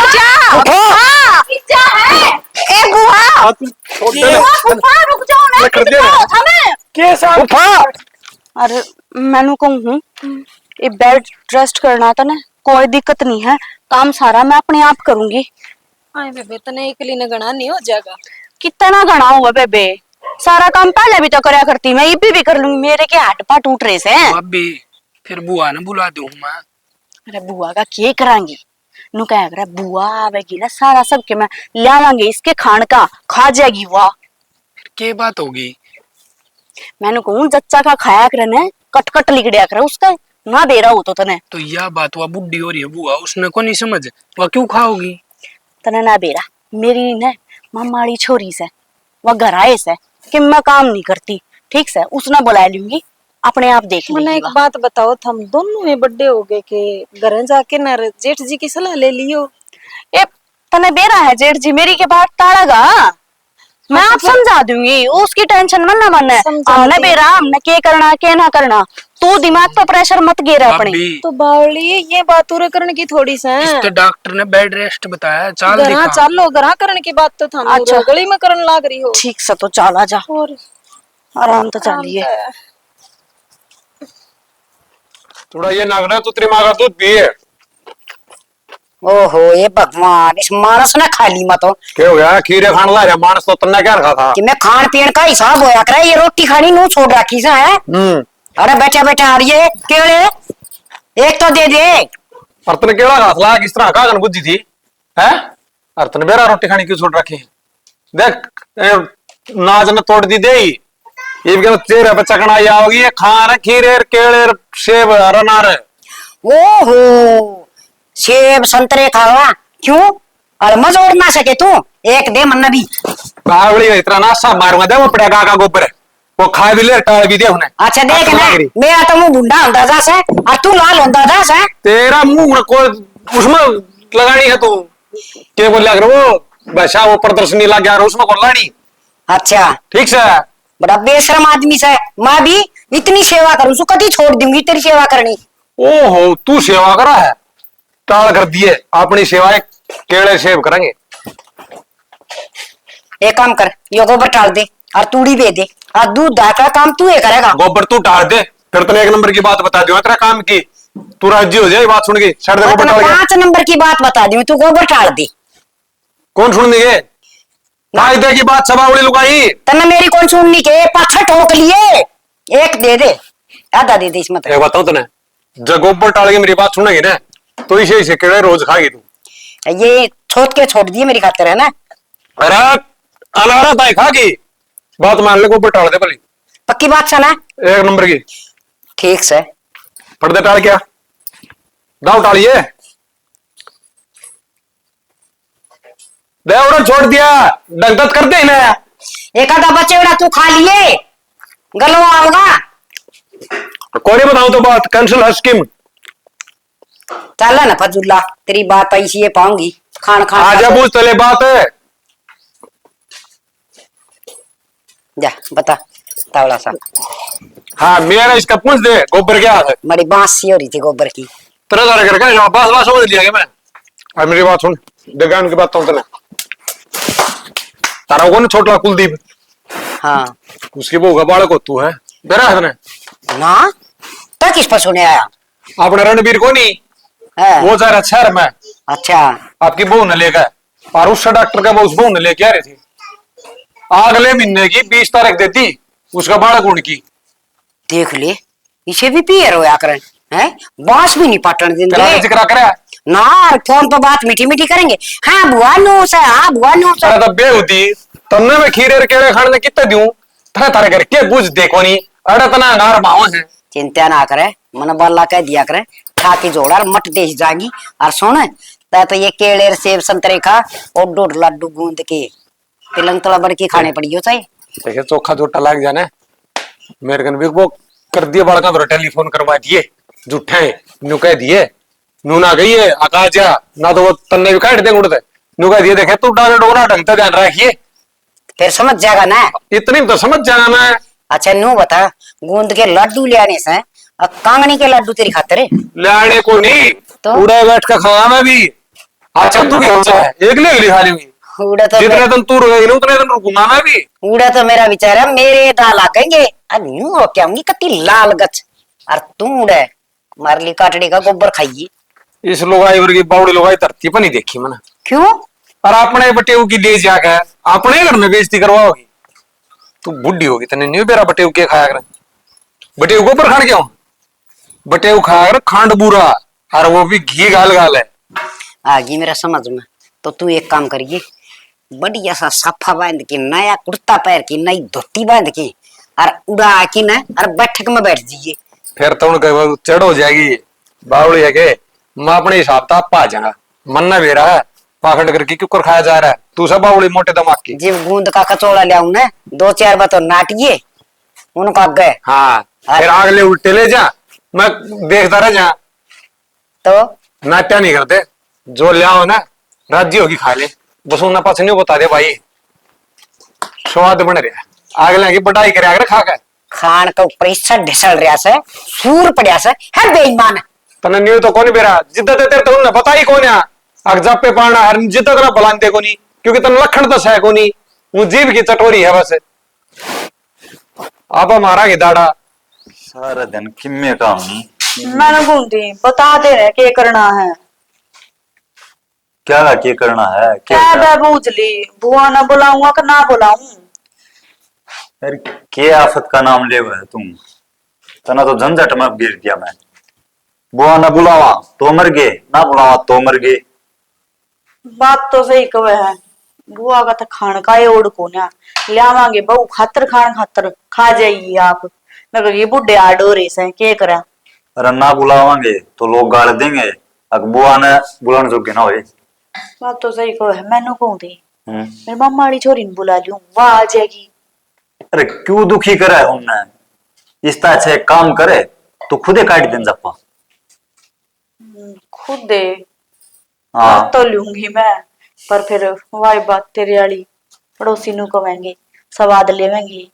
जा पिज्जा है। ए बुआ बुआ रुक जाओ ना, कर दिया हमें कैसा अरे मैंने कहूँ ये बेड रेस्ट करना था ना, कोई दिक्कत नहीं है, काम सारा मैं अपने आप करूंगी। आए बेबे तने एक लिए गणा नहीं हो जाएगा। कितना घना हुआ बेबे, सारा काम पहले भी तो करया करती, मैं ये भी कर लूंगी, मेरे के हाथ पा टूट रहे से। भाभी फिर बुआ ने बुला दूं मैं। अरे बुआ का क्या करांगी, नु कह कर बुआ आवेगी ना, सारा सब के मैं लावांगे, इसके खान का खा जाएगी वाह। क्या बात होगी? मैंने कहूँ जच्चा का खाया करे ने, कट कट लिगड़िया करे उसका ना दे रहा हो तो तने। तो यह बात हुआ बुढ़ी हो रही है बुआ, उसने को नहीं समझ, वह क्यों खाओगी? तने ना बेरा मेरी ने मामाड़ी छोरी से वह घर आए से कि मैं काम नहीं करती, ठीक से उसने बुला लूंगी, अपने आप देख लेगी। मैंने एक बात बताओ, हम दोनों में बड़े हो गए के घर जाके ना जेठ जी की सलाह ले लियो। ए तने बेरा है जेठ जी मेरी के बात टाड़ागा, मैं आप समझा दूंगी, उसकी टेंशन मन ना मन है। हमने बेरा हमने क्या करना क्या ना करना, तू दिमाग पे प्रेशर मत गिरा अपने। तो बावली ये बात पूरे करने की थोड़ी सा है, तो डॉक्टर ने बेड रेस्ट बताया, चाल घरा दिखा। चलो घरा करने की बात तो थम अच्छा गली में करने लाग रही हो। ठीक से तो चला जा और आराम तो चलिए। थोड़ा ये नागना तो तेरी माँ का दूध पिए। ओहो ये भगवान, इस मानस ने खा ली मत क्या हो गया? खीरे खान ला रहा मानस तो तन्ने क्या रखा था कि मैं खान पीन का हिसाब होया करे, ये रोटी खानी नू छोड़ रखी सा है। अरे बैठा बैठा आ रही है केले एक तो दे दे। और तने केड़ा घास ला किस तरह का बुद्धि थी है? और तने बेरा रोटी खानी क्यों छोड़ रखी है? देख नाज ने तोड़ दी दे ये भी तेरे बच्चा कना या होगी, ये खान खीरे केले सेब अनार। ओहो सेब संतरे खावा क्यों? और मजोड़ ना सके तू एक दे मन भी। बावड़ी इतना नासा मारूंगा दे वो पड़ेगा का गोबर वो खा भी ले टाल भी दे उन्हें। अच्छा देख ना मेरा तो मुंह बुंडा होता था से और तू लाल होता था से। तेरा मुंह को उसमें लगानी है तू क्या बोल लग रहा वो बसा वो प्रदर्शनी लग गया उसमें कौन लानी। अच्छा ठीक से बड़ा बेशरम आदमी से, मैं भी इतनी सेवा करूं सु कभी छोड़ दूंगी तेरी सेवा करनी। ओहो तू सेवा करा है, टाल कर दिए अपनी सेवाएं केले सेब करेंगे। एक काम कर यो गोबर टाल दे और तूड़ी बे दे और दूध दा का काम तू ये करेगा। गोबर तू टाल दे फिर तूने एक नंबर की बात बता दी तेरा काम की, तू राजी हो जाए बात सुन के छड़ दे गोबर टाल के। 5 नंबर की बात बता दी, तू गोबर टाल दे। कौन सुन देंगे फायदे की बात सबावड़ी लुगाई तने मेरी कौन सुननी के पाछा ठोक लिए। एक दे दे आधा दे दे इसमें। एक बताओ तूने जब गोबर टाल के मेरी बात सुनेगी ना तो इसे केड़े रोज खाएगी तू। ये छोट के छोड़ दिए मेरी खातिर है ना। अरे अनारा ताई खागी बात मान ले गोबर टाल दे भली पक्की बात सुना एक नंबर की। ठीक से पर्दे टाल क्या दाव टालिए देवड़ा छोड़ दिया डंगत करते ना एक आधा बचे बड़ा तू खा लिए गलो आओगा। कोई नहीं बताऊं तो बात कैंसिल है स्कीम। चल ना फजुल्ला तेरी बात ऐसी है पाऊंगी खान खान आजा पूछ तले बात है जा बता तावड़ा सा। हाँ मेरा इसका पूछ दे गोबर क्या है? बड़ी बांस सी हो रही थी गोबर की। तरह तरह करके बात बात समझ लिया मैं। अब मेरी बात सुन देगान की बात तो तने तारा को ना छोटा कुलदीप हाँ उसकी बहू का बालक हो तू है बेरा है तने ना तो किस पर सुने आया अपने रणबीर को नहीं है? वो जा रहा शहर में अच्छा आपकी बहू ने लेकर और उस डॉक्टर का उस बहू ने लेके आ रही थी अगले महीने की 20 तारीख देती उसका बालक उनकी। देख ले इसे भी पियर होया करें है बांस भी नहीं पाटन देंगे जिक्र करे ना फोन पर बात मीठी मीठी करेंगे। हाँ बुआ नो से हाँ बुआ नो से अरे तब बे होती तन्ने में खीरे केड़े खाने में कितने दूं था तारे करके बुझ देखो नहीं अरे तना नार माओ है। चिंता ना करे मन बल्ला कह दिया करे खा के जोड़ा मट देश जाएगी और सुन तो ये केले सेब संतरे खा और 2 लड्डू गूंद के तिलंग तला बड़ के खाने पड़ी हो चाहिए। देखिए चोखा जोटा लग जाने मेरे कन भी वो कर दिए बड़का तो टेलीफोन करवा दिए झूठे नु कह दिए नू ना गई है आकाश ना तो वो तन्ने भी काट देंगे उड़ते नु कह दिए देखे तू डाले डोरा ढंग से ध्यान रखिए फिर समझ जाएगा ना। इतनी तो समझ जाना मैं। अच्छा नू बता गूंद के लड्डू ले आने से कांगनी के लड्डू तेरी खातिर है लाने को नहीं तो उड़े बैठ कर खावा मैं भी अच्छा तू क्या होता है एक ले खा लेंगी उड़ा तो जितने दिन तू रुकेगी ना उतने दिन रुकूंगा मैं भी। उड़ा तो मेरा विचार है मेरे दाल आ गएंगे अब यूं हो क्या होंगी कति लाल गच और तू उड़े मारली काटड़ी का गोबर खाइए। इस लोगाई वर्गी बावड़ी लोगाई धरती पर नहीं देखी मैंने। क्यों? और अपने बटेऊ की ले जाकर अपने घर में बेइज्जती करवाओगी। तू बुढ़ी होगी तने नहीं बेरा बटेऊ के खाया कर बटेऊ गोबर खान क्यों बटेऊ खाया कर खांड बुरा और वो भी घी गाल गाल है। आ गई मेरा समझ में। तो तू एक काम करिए बढ़िया सा साफा बांध के नया कुर्ता पहन के नई धोती बांध के और उड़ा के ना और बैठक में बैठ जाइए। फिर तो उनका चढ़ हो जाएगी बावड़ी है के मैं अपने हिसाब था पा जाऊंगा मन ना बेरा है पाखंड करके क्यों कर खाया जा रहा है तू सब बावड़ी मोटे दिमाग की। जब गूंद का कचौड़ा ले आऊं ना 2-4 बार तो नाटिए उनका गए। हाँ फिर अगले उल्टे ले जा मैं देखता रह जा तो नाट्या नहीं करते जो ले आओ ना राज्य होगी खा ले बस उन्हें पास नहीं बता दे भाई स्वाद बन रहा अगले की बढ़ाई करे अगर खा कर खान का ऊपर हिस्सा ढिसल रहा से सूर पड़िया से है बेईमान। तने न्यू तो कौन बेरा जिद्दा देते तो उन्हें पता ही कौन है अगजब पे पाना हर जिद्दा करा बुलाते को नहीं क्योंकि तन लखन तो है को नहीं वो जीव की चटोरी है बस आप हमारा की दाड़ा सारा दिन किम्मे काम नहीं मैंने घूमती बता दे रहे क्या करना है क्या करना है क्या मैं पूछ ली बुआ ना बुलाऊंगा कि ना बुलाऊं। अरे के आफत का नाम ले है तुम तना तो झंझट में गिर दिया मैं। बुआ ना बुलावा तो मर गए ना बुलावा तो मर गए। बात तो सही कवे है बुआ का तो खान का ही ओढ़ को ना लियावांगे बहु खातर खान खातर खा जाइए आप मैं ये बुढ़े आडोरे से क्या करा। अरे ना बुलावांगे तो लोग गाड़ देंगे अगर बुआ ने बुलाने जोगे ना होए। बात तो सही कहो है मैनू कहूं थी हम्म। मेरी मम्मा वाली छोरी ने बुला लूं वह आ जाएगी। अरे क्यों दुखी करे उनने इस तरह से काम करे तो खुदे काट दें जप्पा। खुद दे हाँ बात तो लूंगी मैं पर फिर वाई बात तेरे वाली पड़ोसी नु कहेंगे स्वाद लेवेंगे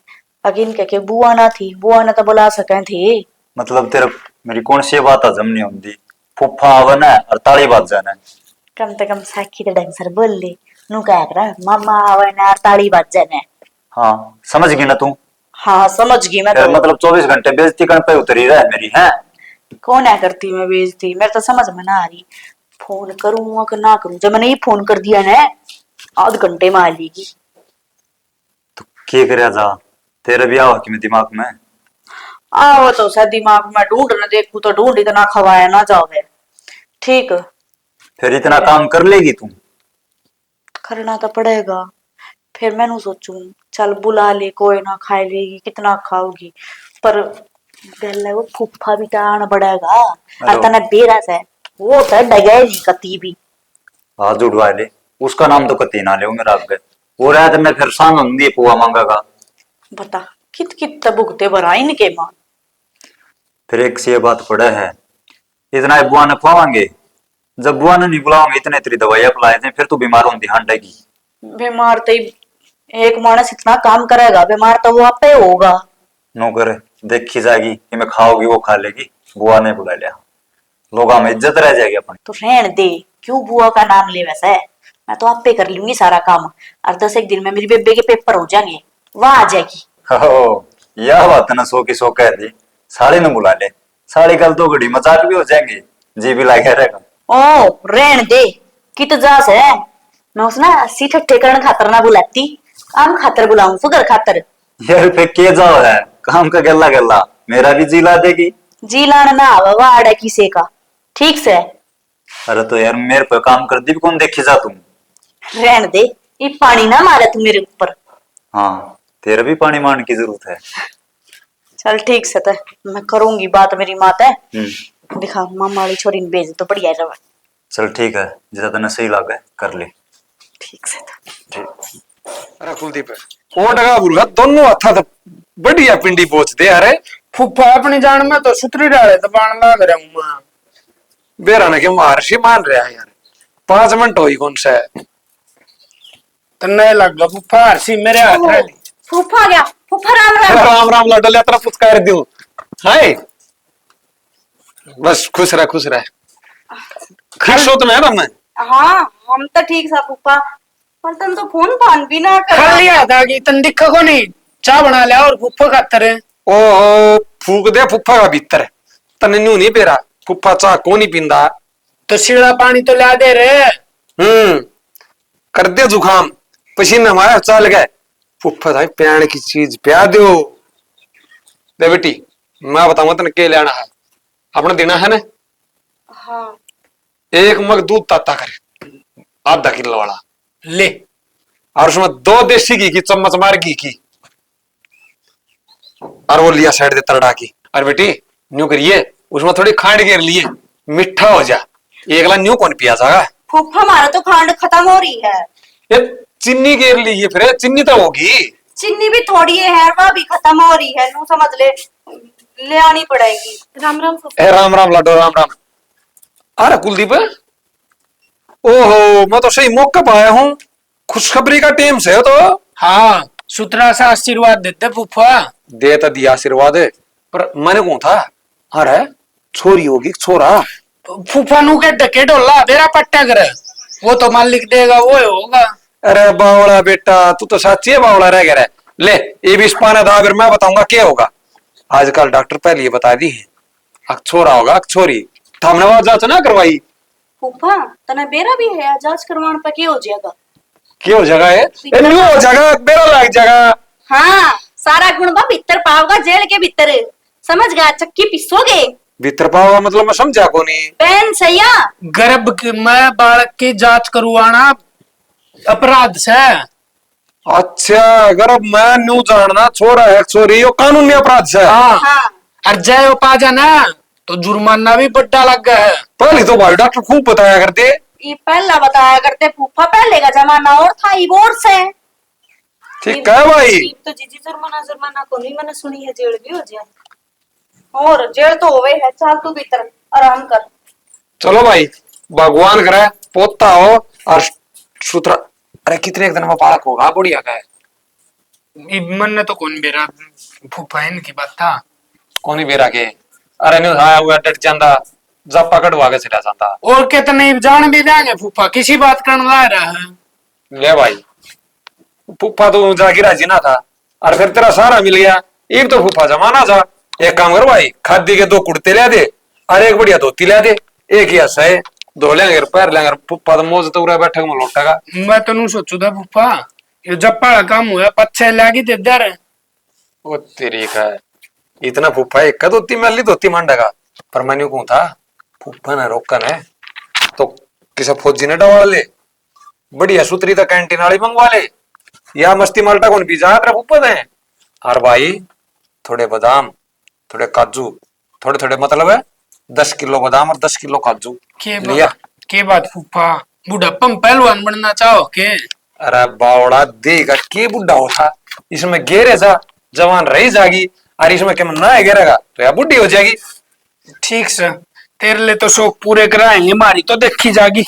अगिन कह के बुआ ना थी बुआ ना तो बुला सके थे। मतलब तेरा मेरी कौन सी बात हजम नहीं होती फुफा आवन है और ताली बाज जाना कम से कम साखी तो ढंग से बोल ले नु कह कर मम्मा आवे ना और ताली बाज जाने। हाँ समझ गई ना तू। हाँ समझ गई मैं तो मतलब 24 घंटे बेइज्जती करने पे उतरी रहा है मेरी है। कौन है करती मैं बेइज्जती मेरे तो समझ में ना आ रही फोन करूँ कि ना करूँ जब मैंने ये फोन कर दिया ना आध घंटे में आ लेगी। तो क्या करे जा तेरे भी आओ कि मैं दिमाग में आओ तो सर दिमाग में ढूंढ न देखू तो ढूंढ इतना खवाया ना जाओगे ठीक फिर इतना काम कर लेगी तुम। करना तो पड़ेगा फिर मैंने सोचू चल बुला ले कोई ना खाए लेगी कितना खाओगी पर गल वो फूफा भी तो आना पड़ेगा और तना बेरा से वो तो डगे नहीं कती भी हाथ उड़वा ले उसका नाम तो कती ना ले मेरा आगे वो रात में फिर शान होंगी पुआ मांगेगा बता कित कित भुगते भरा इनके मां। फिर एक से ये बात पड़ा है इतना बुआ ने खुआवांगे जब बुआ ने नहीं बुलाओगे इतने तेरी दवाइयां पिलाए थे फिर तू बीमार होती हंडेगी। बीमार तो एक मानस इतना काम करेगा बीमार तो वो आपे होगा। नो करे देखी जाएगी कि मैं खाओगी वो खा लेगी बुआ ने बुला लिया लोग में इज्जत रह जाएगी अपनी। तो रहन दे क्यों बुआ का नाम ले वैसे मैं तो आपे कर लूंगी सारा काम और 10 एक दिन में मेरी बेबे के पेपर हो जाएंगे वह आ जाएगी। यह बात ना सो की सो कह दी साड़ी ने बुला ले साड़ी कल तो घड़ी मजाक भी हो जाएंगे जी भी लगे रहेगा। ओ रहन दे कित जास है मैं उसना 80 ठट्ठे करण खातर ना बुलाती काम खातर बुलाऊं सुगर खातर। यार फिर के जाओ है काम का गल्ला गल्ला मेरा भी जी ला देगी। जी लाना ना आवा वह आड़ा किसे का ठीक से। अरे तो यार मेरे पे काम कर दी भी कौन देखी जा तुम। रहन दे ये पानी ना मारे तू मेरे ऊपर। हाँ तेरा भी पानी मारने की जरूरत है। चल ठीक से तो मैं करूंगी बात मेरी माता है दिखा मामा वाली छोरी ने भेज तो बढ़िया रहा। चल ठीक है जैसा तने सही लगे कर ले ठीक से तो अरे कुलदीप ओ डगा बुलगा दोनों हथा तो बढ़िया पिंडी पोछ दे अरे फुफा अपनी जान में तो सुतरी डाले तो बाण लाग रहा हूँ मैं बेरा ने के मारशी मान रहा है यार 5 मिनट होई कौन सा तो नहीं लग गया फुफा हरसी मेरे हाथ में फूफा गया फूफा राम राम। राम राम लड्डू यात्रा पुचकार दूं हाय बस खुश रह खुश हो तो मैं ना मैं हाँ हम तो ठीक सा फूफा पर तुम तो फोन फान भी ना कर खा लिया था कि तन दिखा को नहीं चाय बना लिया और फुफ्फा खातर है। ओ फूक दे फुफ्फा का भीतर तने न्यू नहीं पेरा फुफ्फा चाह को नहीं पींदा। तो सीधा पानी तो ला दे रहे। कर दे जुखाम पसीना हमारा चल गए फुफ्फा था प्याण की चीज प्या दो दे बेटी मैं बताऊंगा तने के लेना है अपना देना है ना। हाँ एक मग दूध ताता करे आधा किलो वाला ले और उसमें 2 देसी घी की चम्मच मार घी की और वो लिया साइड दे तरड़ा की और बेटी न्यू करिए उसमें थोड़ी खांड गिर लिए मीठा हो जा एक ला न्यू कौन पिया जाएगा। फूफा हमारा तो खांड खत्म हो रही है। ये चीनी गिर ली है फिर चीनी तो होगी चीनी भी थोड़ी है वह भी खत्म हो रही है नू समझ ले आनी पड़ेगी। राम राम फूफा। ए राम राम लाडो राम राम। अरे कुलदीप ओहो मैं तो सही मौका पाया हूँ खुशखबरी का टेम से हो तो। हाँ सुतरा सा आशीर्वाद देते फुफ्फा। दे तो दिया आशीर्वाद पर मैंने कौन था अरे छोरी होगी छोरा फुफ्फा नु के डके डोला बेरा पट्टा करे वो तो मालिक देगा वो होगा। अरे बावड़ा बेटा तू तो सच्ची बावड़ा रह गया ले ये भी पाने था फिर मैं बताऊंगा क्या होगा। आजकल डॉक्टर पहले ये बता दी है अक छोरा होगा अक छोरी हमने बात जांच ना करवाई। फूफा तना बेरा भी है जांच करवाने पे क्या हो जाएगा। क्या हो जाएगा ये न्यू हो जाएगा बेरा लग जाएगा। हाँ सारा गुण बा भीतर पाओगा जेल के भीतर समझ गया चक्की पिसोगे भीतर पावा मतलब मैं समझा को नहीं। बहन सैया में बालक की जांच करवाना अपराध से। अच्छा अगर मैं न्यू जानना छोरा है छोरी यो कानूनी अपराध से। हाँ हाँ और जय हो पा जाना तो जुर्माना भी बड़ा लग गया है। पहले तो भाई डॉक्टर खूब बताया करते ये पहला बताया करते फूफा पहले का जमाना और था ये बोर से। ठीक है भाई तो जीजी जुर्माना को नहीं मैंने सुनी है जेल भी हो जाए। और जेल तो होवे है चल तू भीतर आराम कर। चलो भाई भगवान करे पोता हो और सूत्र अरे कितने एक दिन में पालक होगा बढ़िया का है। मन ने तो कौन बेरा फुफ्फा इनकी बात था कौन बेरा के अरे नहीं हाँ हुआ डट जाता जब पकड़वा के चला जाता और कितने जान भी देंगे फुफ्फा किसी बात करने ला रहा है। ले भाई फूफा तो जाके राजी ना था और फिर तेरा सारा मिल गया एक तो फूफा जमाना था। एक काम कर भाई खादी के 2 कुर्ते ले दे और एक बढ़िया धोती ले दे एक ही ऐसा है धो लेंगे पैर लेंगे फूफा तो मौज तो पूरा बैठक में लौटेगा। मैं तो नहीं सोचू था फुफ्फा ये जब पड़ा काम हुआ पच्छे लागी दे दे रहे। वो तेरी का इतना फूफा एक का धोती मैली धोती मांडेगा पर मैंने कौन था फूफा ने रोकन है तो किसी फौजी ने डवा ले बढ़िया सुतरी तो कैंटीन वाली मंगवा ले या मस्ती माल्टा कौन पी जा तेरा फूफा ने और भाई थोड़े बादाम थोड़े काजू थोड़े थोड़े मतलब है 10 किलो बादाम और 10 किलो काजू लिया। के बात फुफ्फा बुढ़ापा में पहलवान बनना चाहो के। अरे बावड़ा देगा के बुढ़ा होता इसमें गेरे जा जवान रही जागी और इसमें क्या ना गिरेगा तो या बुढ़ी हो जाएगी। ठीक से तेरे लिए तो शौक पूरे कराएंगे हमारी तो देखी जागी।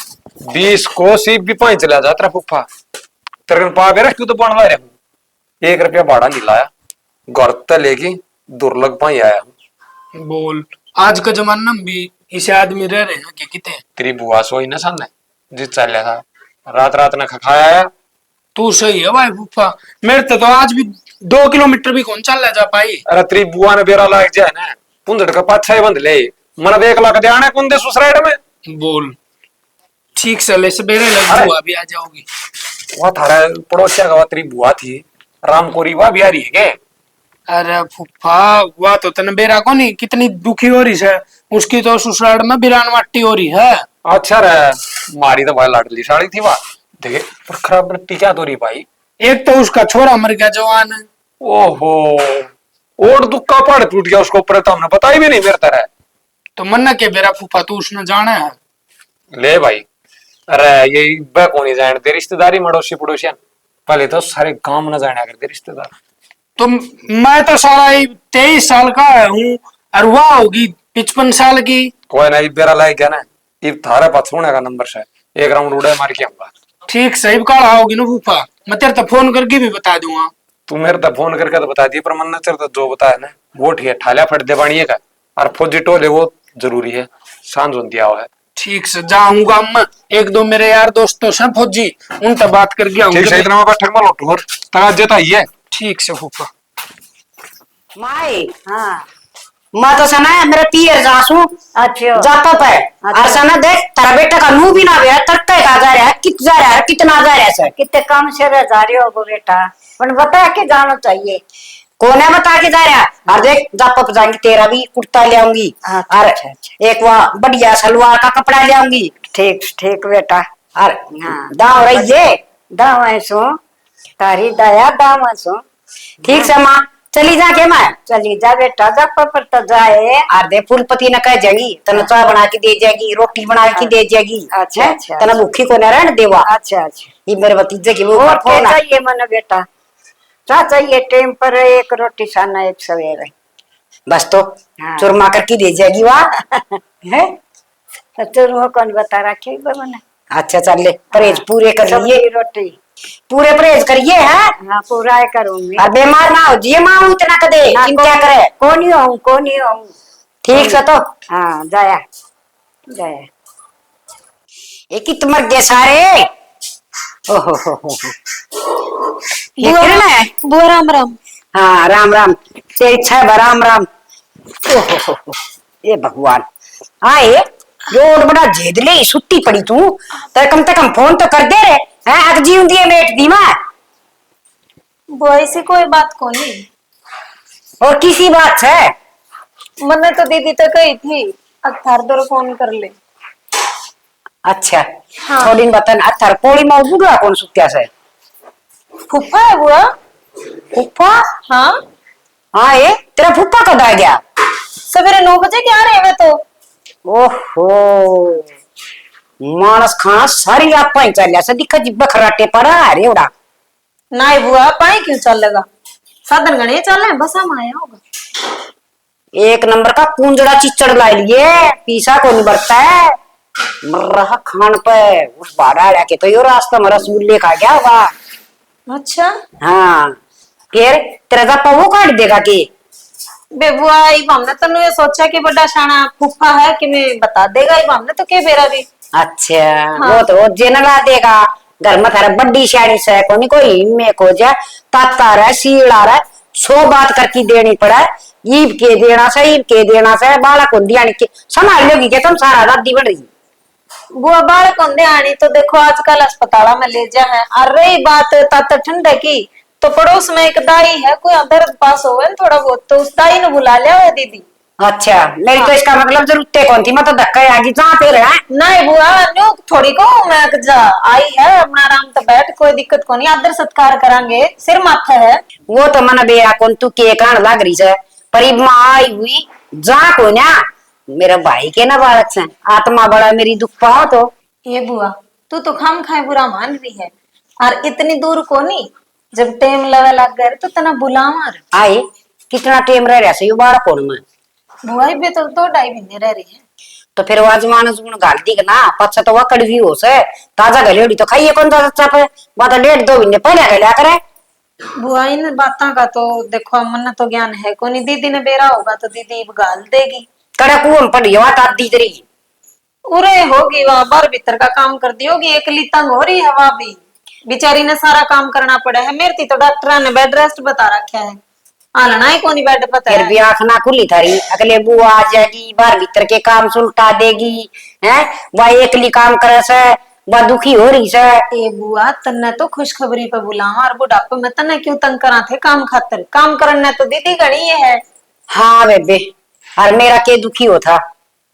20 को सीप भी 5 चला जाता फूफा तेरे पा के रख तो बनवा रहे 1 रुपया भाड़ा नहीं लाया घर तक लेके दुर्लभ पाई आया हूँ। बोल आज का जमाना में भी इसे आदमी रह रहे हैं कि कितने तेरी बुआ सोई ना सामने जिस चल था रात रात ने खाया आया। तू सही है भाई फुफ्फा मेरे तो आज भी 2 किलोमीटर भी कौन चल जा पाई। अरे तेरी बुआ ने बेरा लाग जाए ना पुंजड़ का पाछा ही बंद ले मन 1 लाख दे आने कौन दे सुसराइड में बोल ठीक से ले सवेरे लग बुआ भी आ जाओगी। वह थारा पड़ोसिया का तेरी बुआ थी रामकोरी वह भी आ रही है के। अरे फुफ्फा वह तो तने बेरा को नहीं कितनी दुखी हो रही है उसकी तो ससुराल में बिरान माटी हो रही है। अच्छा रे मारी तो भाई लाडली साड़ी थी वह देखे पर खराब मिट्टी क्या तो रही भाई। एक तो उसका छोरा मर गया जवान है। ओहो और दुख का पहाड़ टूट गया उसको ऊपर तो हमने बताई भी नहीं मेरे तरह। तो मन्ना के बेरा फूफा तू उसने जाना है। ले भाई अरे ये कौन जानते रिश्तेदारी मड़ोसी पड़ोसिया पहले तो सारे गांव न जाने करते रिश्तेदार। तो मैं तो सारा 23 साल का हूँ और वह होगी 55 साल की। कोई ना बेरा लायक क्या ना इब थारे पास होने का नंबर से 1 राउंड उड़े मार के आऊंगा। ठीक सही काला होगी ना फूफा मैं तेरे तो फोन करके भी बता दूंगा। तू मेरे तो फोन करके तो बता दिए पर मन तेरे तो जो बताया ना वो ठीक है ठालिया फट दे बाणिए का और फौजी टोले वो जरूरी है सांझ दिया हुआ है ठीक से जाऊंगा मैं, एक दो मेरे यार दोस्तों से फौजी उनसे बात करके ठीक आऊंगा। से इतना में बैठक में लौटू और तगा जेता ही है। ठीक से फूफा। माई हाँ मैं तो सना है मेरे पियर जासू अच्छा जाता है और सना देख तेरा बेटा का मुंह भी ना गया तड़का का जा रहा है कितना जा रहा है कितना जा रहा है सर कितने कम से जा रहे हो वो बेटा पर बता के जाना चाहिए। कौन है बता के जा रहा है और देख जापा जाएंगे तेरा भी कुर्ता ले आऊंगी अच्छा, और अच्छा, एक वहाँ बढ़िया सलवार का कपड़ा ले आऊंगी ठीक ठीक बेटा। और हाँ दाव रही है दावा सो तारी दया दावा सो ठीक से माँ चली जा के मैं चली जा बेटा जा पर तो जाए। और दे फूलपति ने कह जाएगी तना चाय बना के दे जाएगी रोटी बना के दे जाएगी अच्छा, हैं? अच्छा, तना भूखी को न रहने देवा अच्छा अच्छा ये मेरे भतीजे की वो और फोन क्या है। चाहिए मन बेटा क्या चाहिए टाइम पर एक रोटी खाना एक सवेरे बस तो हाँ। चुरमा करके दे जाएगी वहाँ है तुम कौन बता रखे मैंने अच्छा चल ले परहेज पूरे कर लिए सब्जी रोटी पूरे परहेज करिए है हाँ पूरा ही करूंगी। और बीमार ना हो जिए माँ इतना कदे चिंता करे कौन ही हूँ ठीक से तो हाँ जाया जाया एक ही मर गए सारे ओहो हो ये किरण है बुआ राम राम। हाँ राम राम तेरी इच्छा है राम राम ओहो ये भगवान आए रोड बड़ा झेद ले सुट्टी पड़ी तू तो कम से कम फोन तो कर दे रे हैं अग जीव दिए मेट दी मैं बुआ ऐसी कोई बात को नहीं और किसी बात है मैंने तो दीदी तो कही थी अब थार दर फोन कर ले। अच्छा हाँ। थोड़ी बतन अथर पोड़ी में बुढ़ा कौन सुत्या से फुफा है बुआ। फुप्पा हाँ हाँ ये तेरा फुप्पा कब आ गया सवेरे 9 बजे क्या रहे वे तो। ओहो मानस खाना सारी रात पाई चल ऐसा दिखा जिब्बा खराटे पड़ा अरे उड़ा ना बुआ पाई क्यों चल लगा साधन गणे चल रहे बस हम आया होगा। एक नंबर का कुंजड़ा चिचड़ ला लिए पीसा को नहीं बढ़ता है मर्रा खान पे उस बाड़ा के तो यो रास्ता में रसगुल्ले खा गया होगा। अच्छा हाँ फिर तेरा जापा वो काट देगा कि बे बुआ इब हमने तो ये सोचा कि बड़ा शाना फुफा है कि मैं बता देगा इब हमने तो के बेरा भी। अच्छा हाँ। वो तो जेनला देगा घर में थारा बड्डी शाड़ी से कोनी कोई में को जा ताता रहा सीड़ा रहा 100 बात करके देनी पड़ा ईब के देना से ईब के देना से बाला को दिया के संभाल लोगी के तुम सारा रात दी बढ़ रही बुआ बाल कंधे आनी तो देखो आजकल अस्पताल में ले जा है और रही बात तात ठंड की तो पड़ोस में एक दाई है कोई दर्द पास हो थोड़ा बहुत तो उस दाई ने बुला लिया है दीदी। अच्छा मेरी तो इसका मतलब जरूरत कौन थी मैं तो धक्का आगी जहाँ पे रहा नहीं बुआ न्यू थोड़ी को मैं जा आई है अपना आराम तो बैठ कोई दिक्कत को नहीं आदर सत्कार करांगे सिर माथा है। वो तो मन बेरा कौन तू के कान लग रही है पर माँ आई हुई जा को ना मेरा भाई के ना बालक से आत्मा बड़ा मेरी दुख पाओ तो ये बुआ तू तो खाम खाए बुरा मान रही है और इतनी दूर को नहीं जब टाइम लगा लग गए तो तना बुलावा आए कितना टाइम रह रहा से यो बाड़ा कौन में बुआ भी तो 2-2.5 महीने रह रही है तो फिर आज मानस गुण गाल दी ना पच्चा तो वह कड़वी हो से ताजा गलेड़ी तो खाइए कौन सा अच्छा पे बात लेट 2 महीने पहले गलिया करे बुआ इन बातों का तो देखो मन तो ज्ञान है कोनी दीदी ने बेरा होगा तो दीदी गाल देगी कड़ा कुआं पड़ी हवा तार दी तेरी उरे होगी वह बार भीतर का काम कर दी होगी एकली तंग हो रही है वह भी बेचारी ने सारा काम करना पड़ा है मेरी तो डॉक्टर ने बेड रेस्ट बता रखा है आना ही कोनी बेड पता फिर है। भी आंख ना खुली थारी अगले बुआ आ जाएगी बाहर भीतर के काम सुलटा देगी हैं वह एकली काम करे से वह दुखी हो रही से ए बुआ तन्ने तो खुशखबरी पे बुलावा और बुढ़ापे में तन्ने क्यों तंग करा थे काम खातर काम करने तो दीदी गणी है। हाँ बेबे और मेरा के दुखी हो था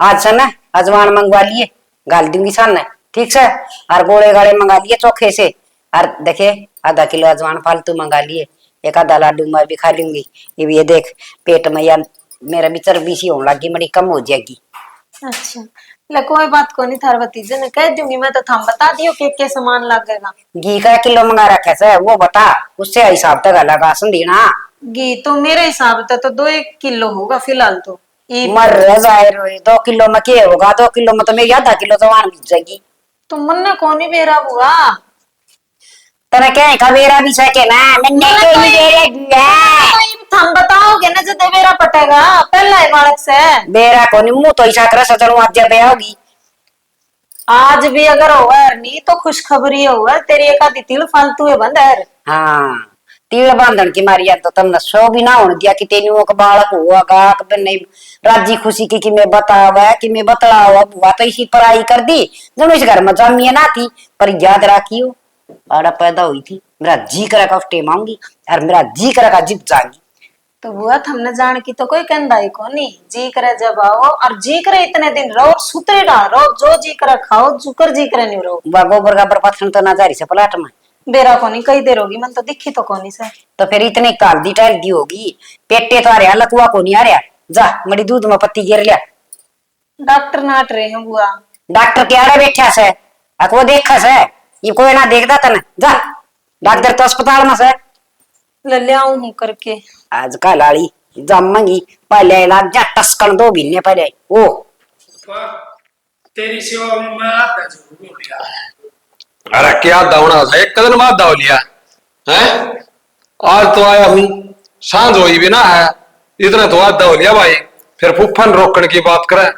आज से ना अजवान मंगवा लिए गाल दूंगी सामने ठीक से और गोले गाले मंगा लिए चोखे से और देखे आधा किलो अजवान फालतू मंगा लिए एक आधा लाडू मैं भी खा लूंगी ये देख पेट में या मेरा भी चर्बी सी होने लगी बड़ी कम हो जाएगी। अच्छा ले कोई बात को नहीं थार भतीजे ने कह दूंगी मैं तो थम बता दियो के सामान लगेगा। घी का किलो मंगा रखा है वो बता उससे हिसाब तक लगा देना घी तो मेरे हिसाब से तो 2 किलो होगा फिलहाल तो मर जाए 2 किलो में क्या होगा 2 किलो में तो मेरी आधा किलो जवान मिल जाएगी। तो मन ने कौन ही बेरा हुआ तेरा क्या है बेरा भी सके ना मैंने के ही बेरा दिया थम बताओगे ना जो बेरा पटेगा पहला है बालक से बेरा को नहीं मुंह तो ऐसा करे सचल आज जब होगी आज भी अगर होगा नहीं तो खुशखबरी होगा, तेरी एक आधी तिल फालतू है बंद है। हाँ तीड़ बांधन की मारिया तो तुमने सो भी ना होने दिया कि तेनु का बालक हुआ का नहीं राजी खुशी की कि मैं बतावा कि मैं बतलावा बुआ तो इसी पढ़ाई कर दी जब इस घर में जमिए ना थी पर याद रखियो आड़ा पैदा हुई थी मेरा जी करा का टेम आऊंगी और मेरा जी करा का जीत जाऊंगी। तो बुआ हमने जान की तो कोई कहना ही को नहीं, जी करे जब आओ और जी करे इतने दिन रहो सुतरे ना रहो, जो जी करे खाओ जुकर जी करे नहीं रहो। बुआ गोबर का बर्पथन तो ना जारी से पलाट में बेरा को नहीं कई देर होगी मन तो दिखी तो कोनी से। तो फिर इतने काल दी टाइल दी होगी पेटे तो आ रहा लतुआ को नहीं आ रहा जा मड़ी दूध में पत्ती गिर लिया। डॉक्टर नाट रहे हैं बुआ। डॉक्टर के आड़े बैठा से वो देखा से ये कोई ना देखता तने जा डॉक्टर तो अस्पताल में से ले आऊं हूं करके। आज का लाड़ी जम्मंगी पहले लाग जा टस्कन दो बिन्ने पहले ओ फूफा तेरी सेवा में मैं आता जरूर हो गया। अरे क्या दौड़ा था एक कदम बाद दौड़ लिया है। आज तो आया हूँ सांझ हुई भी ना है इतना तो आज दौड़ लिया भाई। फिर फूफा रोकने की बात करे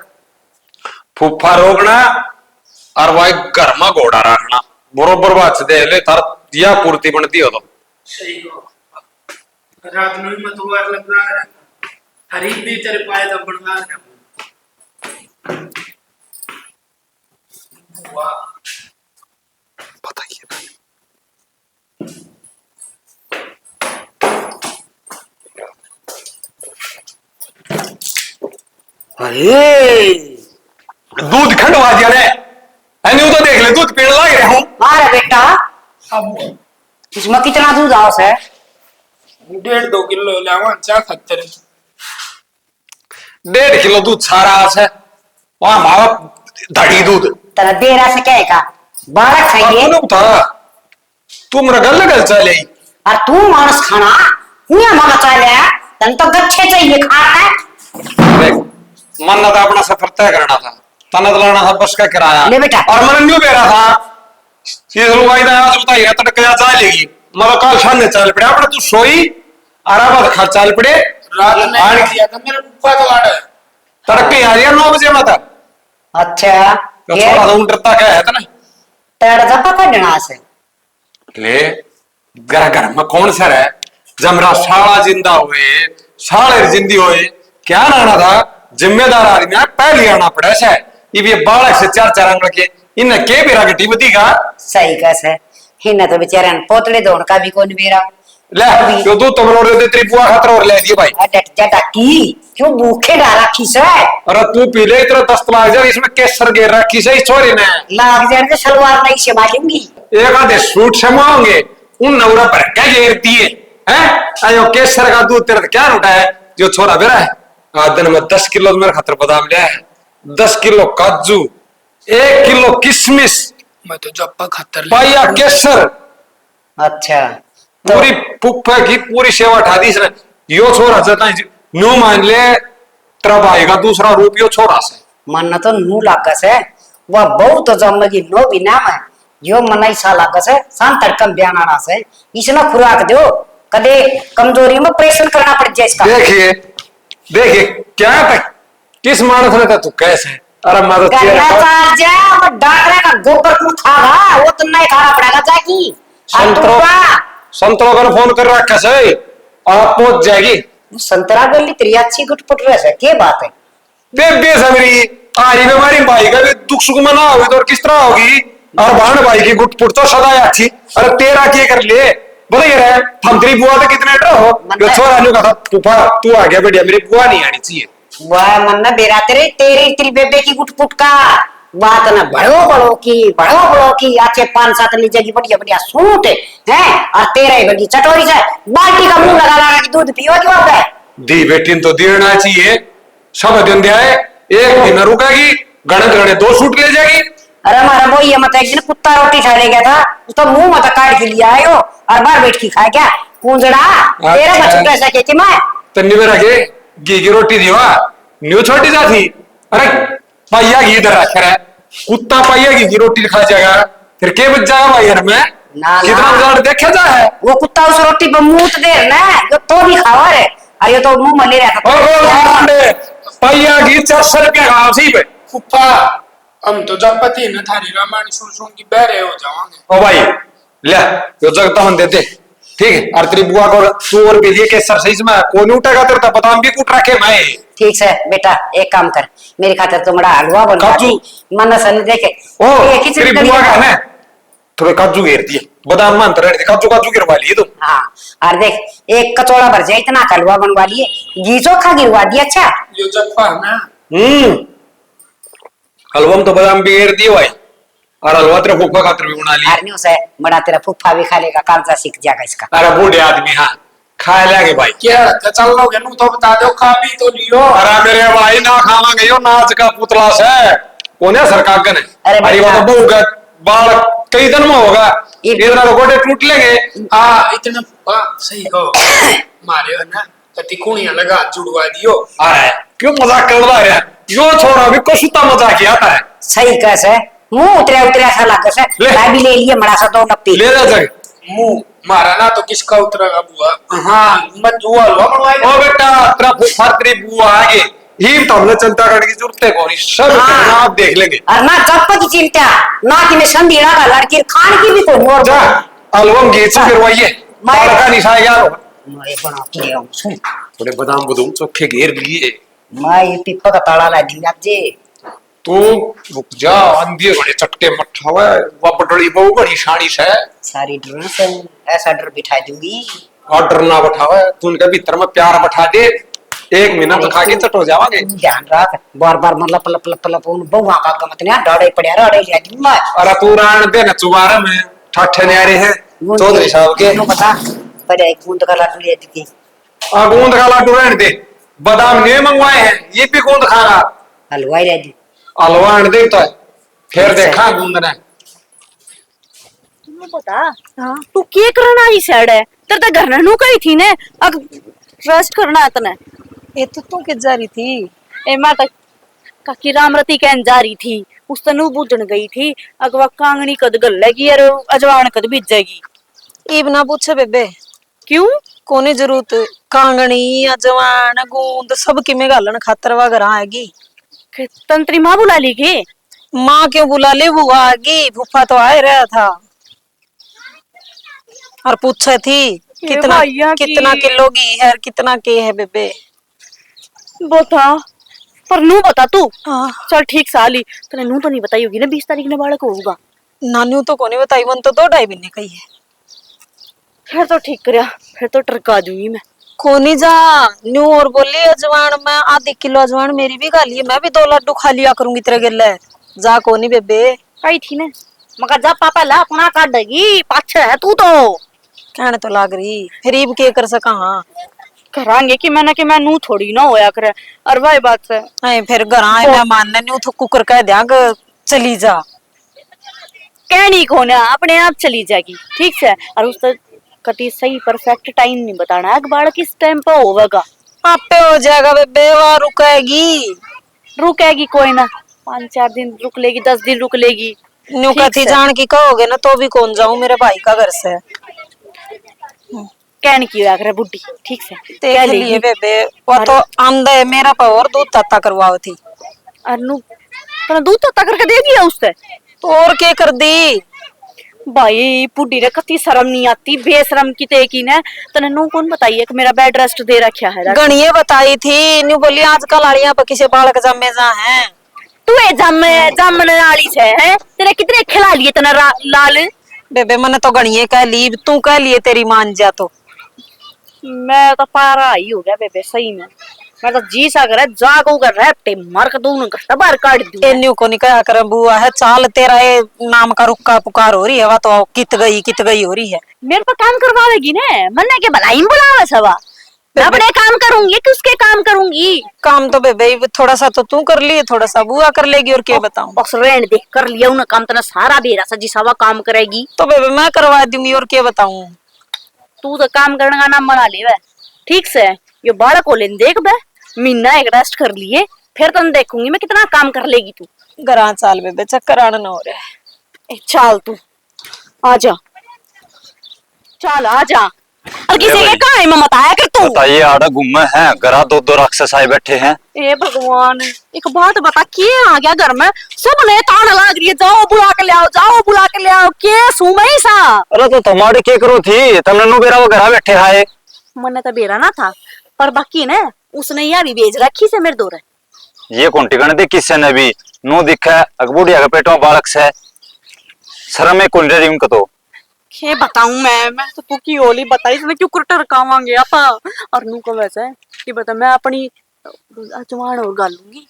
फूफा रोकना और भाई घर में घोड़ा रखना बरोबर बात से दे ले तार यह पूर्ति बनती हो तो सही को रात में मैं तो वार लग रहा है हरी भी तेरे पाए तो बनवा रहा वाह बताइए अरे दूध खंडवा दिया ने अन्यू तो देख ले दूध पीने लग रहा हूँ। अरे बेटा अब इसमें कितना दूध आओ से 1.5-2 किलो लावा चा खत्तर 1.5 किलो दूध सारा है वहां हमारा धड़ी दूध तेरा बेरा से क्या है का बालक खाइए तू मेरा गल गल चले और तू मानस खाना हुआ माना चाहे तन तो गच्छे चाहिए खाता है। मन तो अपना सफर तय करना था तना तो लेना था बस का किराया ले बेटा। और मन न्यू बेरा था ये लुगाई ना आज बताइए तड़क जा जा लेगी मतलब कल शाम ने चल पड़े अपने तू सोई आराम खा चल पड़े रात में आने किया था मेरा फूफा तो लाड़ा तड़के आ रही 9 बजे मत अच्छा तो ये थोड़ा सा डरता क्या है ना तेरा जपा का डना से ले घर घर में कौन सा है जब मेरा साला जिंदा हुए साले जिंदी हुए क्या नाना था जिम्मेदार आदमी है पहले आना पड़ा है ये बालक से 4 अंग के इन्हें के बेरा गटी बदी का सही कैसे हिना तो बेचारे पोतले दौड़ का भी कौन बेरा ले जो तू तुम रोड दे तेरी बुआ खातर और ले दिए भाई डट जटा की क्यों भूखे डाला खीस है अरे तू पी ले तेरा 10 लाख जा इसमें केसर गिर रखी से इस छोरी ने लाग जाने से सलवार नहीं से मालूंगी एक आधे सूट से मांगे उन नवरा पर क्या घेर दिए हैं आयो केसर का दूध तेरा क्या उठा है जो छोरा बेरा है आज दिन में 10 किलो मेरे खातर बादाम लिया है 10 किलो काजू 1 किलो किशमिश मैं तो जप्पा खत्तर पाया केसर अच्छा पूरी पुप्पा की पूरी सेवा उठा दी इसने यो छोरा जता न्यू मान ले तेरा भाई का दूसरा रूप यो छोरा से मन तो नू लागस है वह बहुत जम्मगी नो भी नाम है यो मनाई सा लागस है शान तड़कम बयान आना से इसने खुराक दो कदे कमजोरी में ऑपरेशन करना पड़ जाए इसका देखिए देखिए क्या तक किस मानस रहता तू कैसे अरे मैं तो करना चाह जा वो डॉक्टर का गोबर को खागा वो तो नहीं खाना पड़ेगा जाकी संतरों का फोन कर रखा से आप पहुंच जाएगी संतरा गली तेरी अच्छी गुटपुट रहे के बात है बेबे समरी आरी में हमारी भाई का भी दुख सुख मना होगी तो और किस तरह होगी और बहन भाई की गुटपुट तो सदा अच्छी अरे तेरा क्या कर लिए बताइए रहे हम तेरी बुआ तो कितने डर हो जो छोरा ने कहा फूफा तू आ गया बेटिया मेरी बुआ नहीं आनी चाहिए वह मन ना बेरा तेरे तेरी बेबे की गुटपुट का बात ना बड़ो की अच्छे 5-7 लीजिएगी बढ़िया बढ़िया सूट है और तेरा ही बड़ी चटोरी से बाल्टी का मुंह लगा लगा के दूध पियो जो है दी बेटी तो देना चाहिए सब दिन दिया है एक दिन रुकेगी गणे 2 सूट ले जाएगी अरे हमारा वो ये मत एक दिन कुत्ता रोटी खा ले गया था उसका मुंह मत काट के लिया है और बार बैठ के खा क्या पूंजड़ा तेरा बच्चा कैसा कहती मैं तन्नी में रखे घी की रोटी दीवा न्यू छोटी जाती अरे पाइया घी इधर रख रहा है कुत्ता पाइया घी की रोटी खा जाएगा फिर के बच जाएगा भाई घर में कितना जाड़ देखे जा है वो कुत्ता उस रोटी पर मुंह तो दे ना जो तो भी खावा रे अरे तो मुंह में ले रहा था पाइया घी 400 रुपया का उसी पे फूफा हम तो जब पति न थारी रामायण सुन के बहरे हो जाओगे। ओ भाई ले यो जग तो हम देते ठीक है। और तेरी बुआ को तू और बेलिए के एक्सरसाइज में कौन उठेगा तेरे तो बादाम भी कूट रखे मैं। ठीक है बेटा, एक काम कर, मेरी खातिर तो बड़ा हलवा बनवा काजू। दे। मन सन देखे ओ ये खिचड़ी तेरी करी बुआ का है। ना थोड़े काजू घेर दिए बादाम में अंतर है काजू काजू गिरवा लिए तू। हाँ, और देख एक कचौड़ा भर जाए इतना हलवा बनवा लिए, घी चोखा गिरवा दिया। अच्छा यो जप्पा है ना। हलवा में तो बादाम भी घेर दिए भाई और हलवा तेरे फूफा खातिर भी बना लिया। अरे नहीं उसे बड़ा तेरा फूफा भी खा लेगा, कालजा सीख जाएगा इसका। अरे बूढ़े आदमी हाँ खा लेंगे भाई। क्या तो चल लोगे नु तो बता दो, खा भी तो लियो। अरे मेरे भाई ना खावांगे यो नाच का पुतला से कौन है सरकार का ने। अरे अरे वो बेटा। तो बहू का बाल कई दिन में होगा इतना तो गोटे टूट लेंगे। हाँ इतना सही कहो मारे हो ना तो तिकुनिया लगा जुड़वा दियो। अरे क्यों मजाक कर रहा है यो छोरा भी को सुता मजाक किया था। सही कैसे मुंह उतरे उतरे ऐसा लगे से ले। मैं भी ले लिए बड़ा सा 2 नप्पी। ले जा जग मुंह मारा ना तो किसका उतरेगा बुआ। हाँ मत जुआ हलवा बनवाएगा। ओ बेटा तेरा फूफा तेरी बुआ आगे ही तो हमने चिंता करने की जरूरत है कौन सब हाँ। करना आप देख लेंगे। और ना जब की चिंता ना कि मैं संधीड़ा का लड़की खान की भी कोई और जा अलवम घी से गिरवाइए मैं- बाल का निशान यार मैं बना के ले आऊं सुन। थोड़े बादाम बुदूम चोखे घेर लिए। मैं ये पिप्पा का ताला ला दी आप जी। तू रुक जा अंधी घड़े चटके मट्ठा हुआ वो बटड़ी बहु घड़ी शानी से सारी ड्रेस ऐसा डर बिठा दूंगी। ऑर्डर ना बैठावा तू उनके भीतर में प्यार बैठा दे 1 महीना तो खा के चट हो जावांगे। ध्यान रख बार बार मतलब लप लप लप उन बहुआ का गमत नहीं डरे पड़े रड़े ले दी मैं। अरे तू राण दे न चुबारा में ठाठे न्यारे है चौधरी साहब के नो पता पर एक बूंद का लड्डू ले दी। गूंद का लड्डू रहने दे बादाम नहीं मंगवाए हैं ये भी गूंद खाना हलवाई ले दी। हलवा आने दे तो फिर देखा गूंदना। तुम्हें पता तू के करना ही सैड है तेरे तो घर नू कही थी ने अब रेस्ट करना तने। ये तो तू के जा रही थी। ए मैं तो काकी रामरती कहन जा रही थी उस तनु बूझन गई थी अगवा कांगनी कद गलेगी और अजवान कद बीजेगी। इब ना पूछे बेबे क्यों कोने जरूरत कांगनी अजवान गूंद सब की में गालन खातर वा घर आएगी। कि तंत्री माँ बुला ली के माँ क्यों बुला ले बुआ आएगी फूफा तो आए रहा था और पूछे थी कितना भैया की- कितना किलो की है और कितना के है बेबे। बता पर नू बता तू। हाँ चल ठीक साली तने नू तो नहीं बताई होगी ना 20 तारीख ने बालक होगा। नानू तो कोने बताई वन तो 2-2.5 महीने कही है। फिर तो ठीक करया फिर तो टरका दूंगी मैं। कोनी जा न्यू और बोली अजवान मैं आधी किलो अजवान मेरी भी खा ली मैं भी 2 लड्डू खा लिया करूंगी तेरे गिले जा कोनी बेबे। आई थी ने मगर जब पापा ला अपना काटेगी पाछे है तू तो कहने तो लाग रही फिर इब के कर सका। हाँ करांगे कि मैं नू थोड़ी ना होया करे और भाई बात से आए फिर घर आए मेहमान ने न्यू तो कुकर कह दिया चली जा। कहनी कौन है अपने आप चली जाएगी ठीक से और उस कति सही परफेक्ट टाइम नहीं बताना है बाढ़ किस टाइम पे होगा। आपे हो जाएगा बेबे वह रुकेगी। रुकेगी कोई ना 5-4 दिन रुक लेगी 10 दिन रुक लेगी। न्यू ठीक कथी से। जान की कहोगे ना तो भी कौन जाऊं मेरे भाई का घर से। कहने की होया करे बुड्ढी ठीक से देख कह लेगी। लिए बेबे वो तो आंधे मेरा पे और दूध तत्ता करवाओ थी और नू तने दूध तो तक करके देगी उससे तो और के कर दी। भाई बुड्ढी रे कति शर्म नहीं आती बेशरम की ते की ने तने नू कौन बताइए कि मेरा बेड रेस्ट दे रखा है। गणिये बताई थी न्यू बोली आजकल आड़ियां पर किसी बालक जमे जा हैं। तू ए जामने वाली से है तेरे कितने खिला लिए तने लाल। बेबे मैंने तो गणिये कह ली तू कह लिए तेरी मान जा तो। मैं तो पारा ही हो गया बेबे सही में मैं तो जी सा करे जागो कर रैपटे मार के दोनों का बाहर काट दूं। ए न्यू को नहीं कहा कर बुआ है चाल तेरा ये नाम का रुक्का पुकार हो रही है वह तो कित गई हो रही है। मेरे पर काम करवाएगी ने मन्ने के भलाई में बुलावे सवा मैं अपने काम करूंगी कि उसके काम करूंगी। काम तो बेबे थोड़ा सा तो तू कर लिए थोड़ा सा बुआ कर लेगी और क्या बताऊं। बस रहने दे कर लिया उन्हें काम तना सारा बेरा सा जिसावा काम करेगी तो बेबे मैं करवा दूंगी और क्या बताऊं। तू तो काम करने का नाम बना ले ठीक से ये बालक को लेन देख बे महीना एक रेस्ट कर लिए फिर तुम देखूंगी मैं कितना काम कर लेगी तू। गरा चाल बेबे चक्कर आना न हो रहा है। चाल तू आजा चल आजा और किसी ले के भाई। कहानी में मत आया कर तू। बताइए आड़ा घूमे हैं गरा दो दो राक्षस आए बैठे हैं। ए भगवान, एक बात बता, के आ गया घर में? सब ने तान लाग रही है, जाओ बुला के ले आओ, जाओ बुला के ले आओ। के सुमई सा अरे तो तुम्हारी के करो थी तुमने नु बेरा वो घरा बैठे है। मने तो बेरा ना था, पर बाकी ने उसने यारी भेज रखी से मेरे दोरे। ये कौन टिकने दे किससे ने भी नु दिखा अकबुड़िया के पेटों बालक से शर्म में कौन रही उनको तो। के बताऊं मैं तो पुकी होली बताई, इसमें क्यों कुटर कावांगे आपा। और नू को वैसे कि बता, मैं अपनी अजवान और गालूंगी।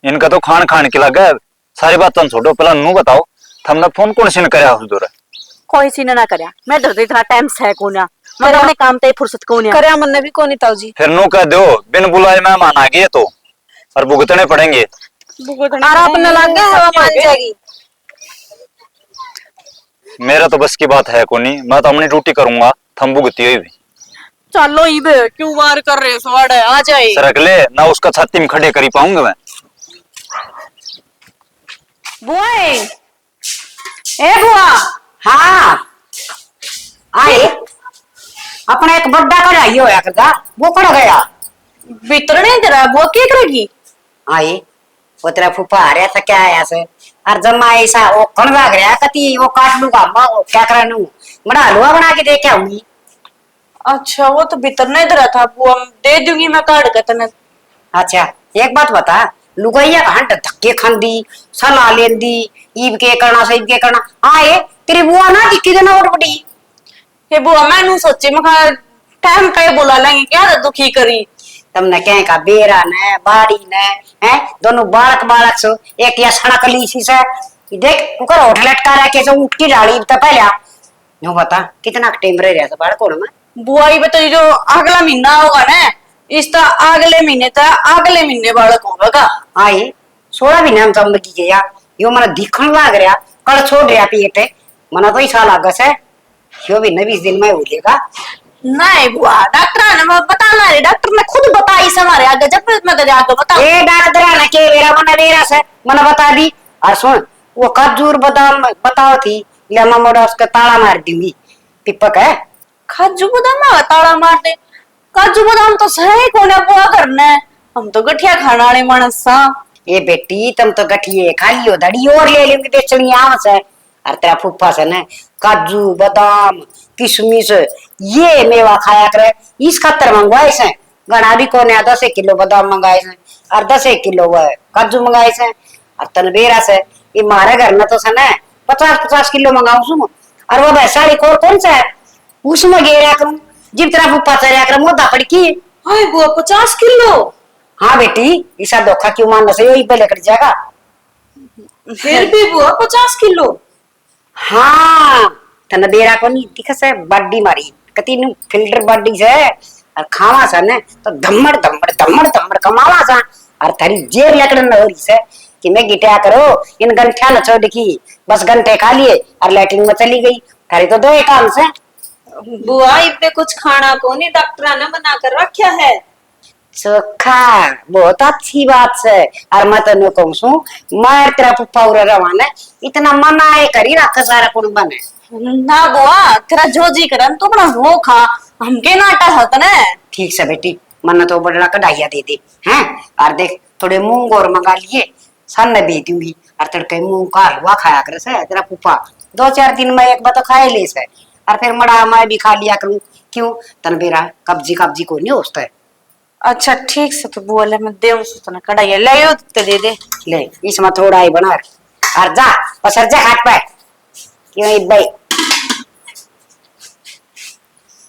इनका तो खान खान के लगा सारी बात तुम छोड़ो पहला नु बताओ तुमने फोन कौन सी ने करया उस दौर। कोई सी ने ना करया, मैं डरते इतना टाइम से कोन्या, मैं अपने काम ते फुर्सत कोन्या करया मन भी कोनी ताऊ जी। फिर नु कह दो बिन बुलाए मेहमान आ गए तो और भुगतने पड़ेंगे। और अपने लगा हवा मान जाएगी। मेरा तो बस की बात है कोनी, मैं तो अपनी ड्यूटी करूंगा थम भुगती हुई भी। चलो इबे क्यों वार कर रहे सवाड़, आ जाए। सरक ले ना उसका छाती में खड़े करी पाऊंगा मैं। बुआ ए बुआ। हाँ आए अपना एक बड्डा कढ़ाई होया करता वो कड़ गया। बितरने जरा बुआ के करेगी। आए वो तेरा फूफा आ रहा था क्या आया से और जम्मा ऐसा वो कौन भाग रहा कती वो काट लूंगा मैं क्या करा नू बना हलवा बना के दे के आऊंगी। अच्छा वो तो बितरने जरा था बुआ, दे दूंगी मैं काट के तने। अच्छा एक बात बता लुगाइया कहाँ धक्के खांदी सलाह लेंदी ईब के करना सईब के करना आए तेरी बुआ ना दिखी देना और बड़ी। हे बुआ मैं नू सोची मैं टाइम पे बुला लेंगे, क्या दुखी करी। तुमने क्या का बेरा ने बाड़ी ने हैं दोनों बालक बालक सो एक या सड़क ली सी से देख कुकर होटल लटका रहा के जो उठकी डाली तो पहले नो बता कितना टाइम रह रहा था बालक कोण में। बुआ ये बताइए जो अगला महीना होगा ना, इस तो अगले महीने तक अगले महीने बालक होगा। आई 16 महीने हम सब की गया यो मना दिखण लाग रहा कल छोड़ रहा पेट मना तो ऐसा लाग से यो भी 20 दिन में हो जाएगा। नहीं बुआ डॉक्टर ने बताना है, डॉक्टर ने खुद बताई से हमारे आगे, जब मैं तो जाकर बता। ए डॉक्टर ने के मेरा मना वेरा से मना बता दी और सुन वो खजूर बादाम बताओ थी ले मैं मोड़ा उसका ताला मार दूंगी पिपक है। काजू बादाम में ताड़ा मार दे, काजू बादाम तो सही कोने बुआ करना है, हम तो गठिया खाना वाले मानस सा। ए बेटी तुम तो गठिए खाली हो दड़ी और ले लेंगे बेचनी आम से और तेरा फूफा से न काजू बादाम किशमिश ये मेवा खाया करे इस खातर मंगवाए से गणा भी कोने 10 किलो बादाम मंगाए से और 10 किलो काजू मंगाए से और तनबेरा से ये मारे घर में तो से न 50-50 किलो मंगाऊ सुन और वो वैसा एक और कौन सा है उसमें गेरा करूं जिब तेरा फूफा चढ़ा कर मोदा पड़की। हाय बुआ 50 किलो। हाँ बेटी ऐसा धोखा क्यों मानना से यही पे लेकर जाएगा। फिर भी बुआ 50 किलो। हाँ तने बेरा को नहीं दिखा से बड्डी मारी कती नु फिल्टर बड्डी से और खावा सा ने तो धम्मड़ धम्मड़ धम्मड़ धम्मड़ कमावा सा और थारी जेब लेकर न होरी से कि मैं गिटा करो इन गंठा न छोड़ की बस घंटे खा लिए और लैट्रिन में चली गई थारी तो दो काम से। बुआ इतने कुछ खाना को नहीं डॉक्टर ने बना कर रखा है। चोखा बहुत अच्छी बात से और मैं तेन कहूँ सू मैं तेरा पुप्पा उरा रवाना इतना मनाए करी रख सारा कुण बने ना बुआ तेरा जो जी करन तो अपना वो खा, हमके नाटा हत ने। ठीक से बेटी मन तो बड़ा कढ़ाइया दे दे हैं और देख थोड़े मूंग और मंगा लिए सन ने भी दूंगी और तड़के मूंग का हलवा खाया करे से तेरा पुप्पा 2-4 दिन में एक बार तो खाए ले से और फिर मड़ा मैं भी खा लिया करूं क्यों तन बेरा कब्जी कब्जी को नहीं होता है। अच्छा ठीक से तो बुआ ले मैं दे उसको ना कढ़ाई ले यो तो दे दे ले इसमें थोड़ा ही बना और जा और सर जा हाथ पे क्यों भाई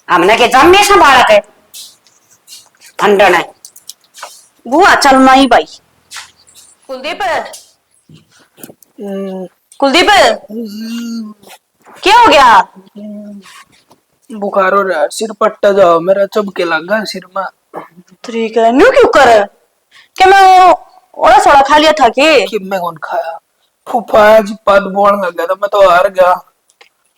हमने के जम्मे से बालक है ठंडन है। बुआ चलना ही भाई। कुलदीप कुलदीप क्या हो गया? बुखार हो रहा है, सिर पट्टा जाओ मेरा चबके लगा सिर में। ठीक है न्यू क्यों कर क्या मैं ओड़ा सोड़ा खा लिया था कि मैं कौन खाया फूफा जी पद बोलने लगा था मैं तो हार गया।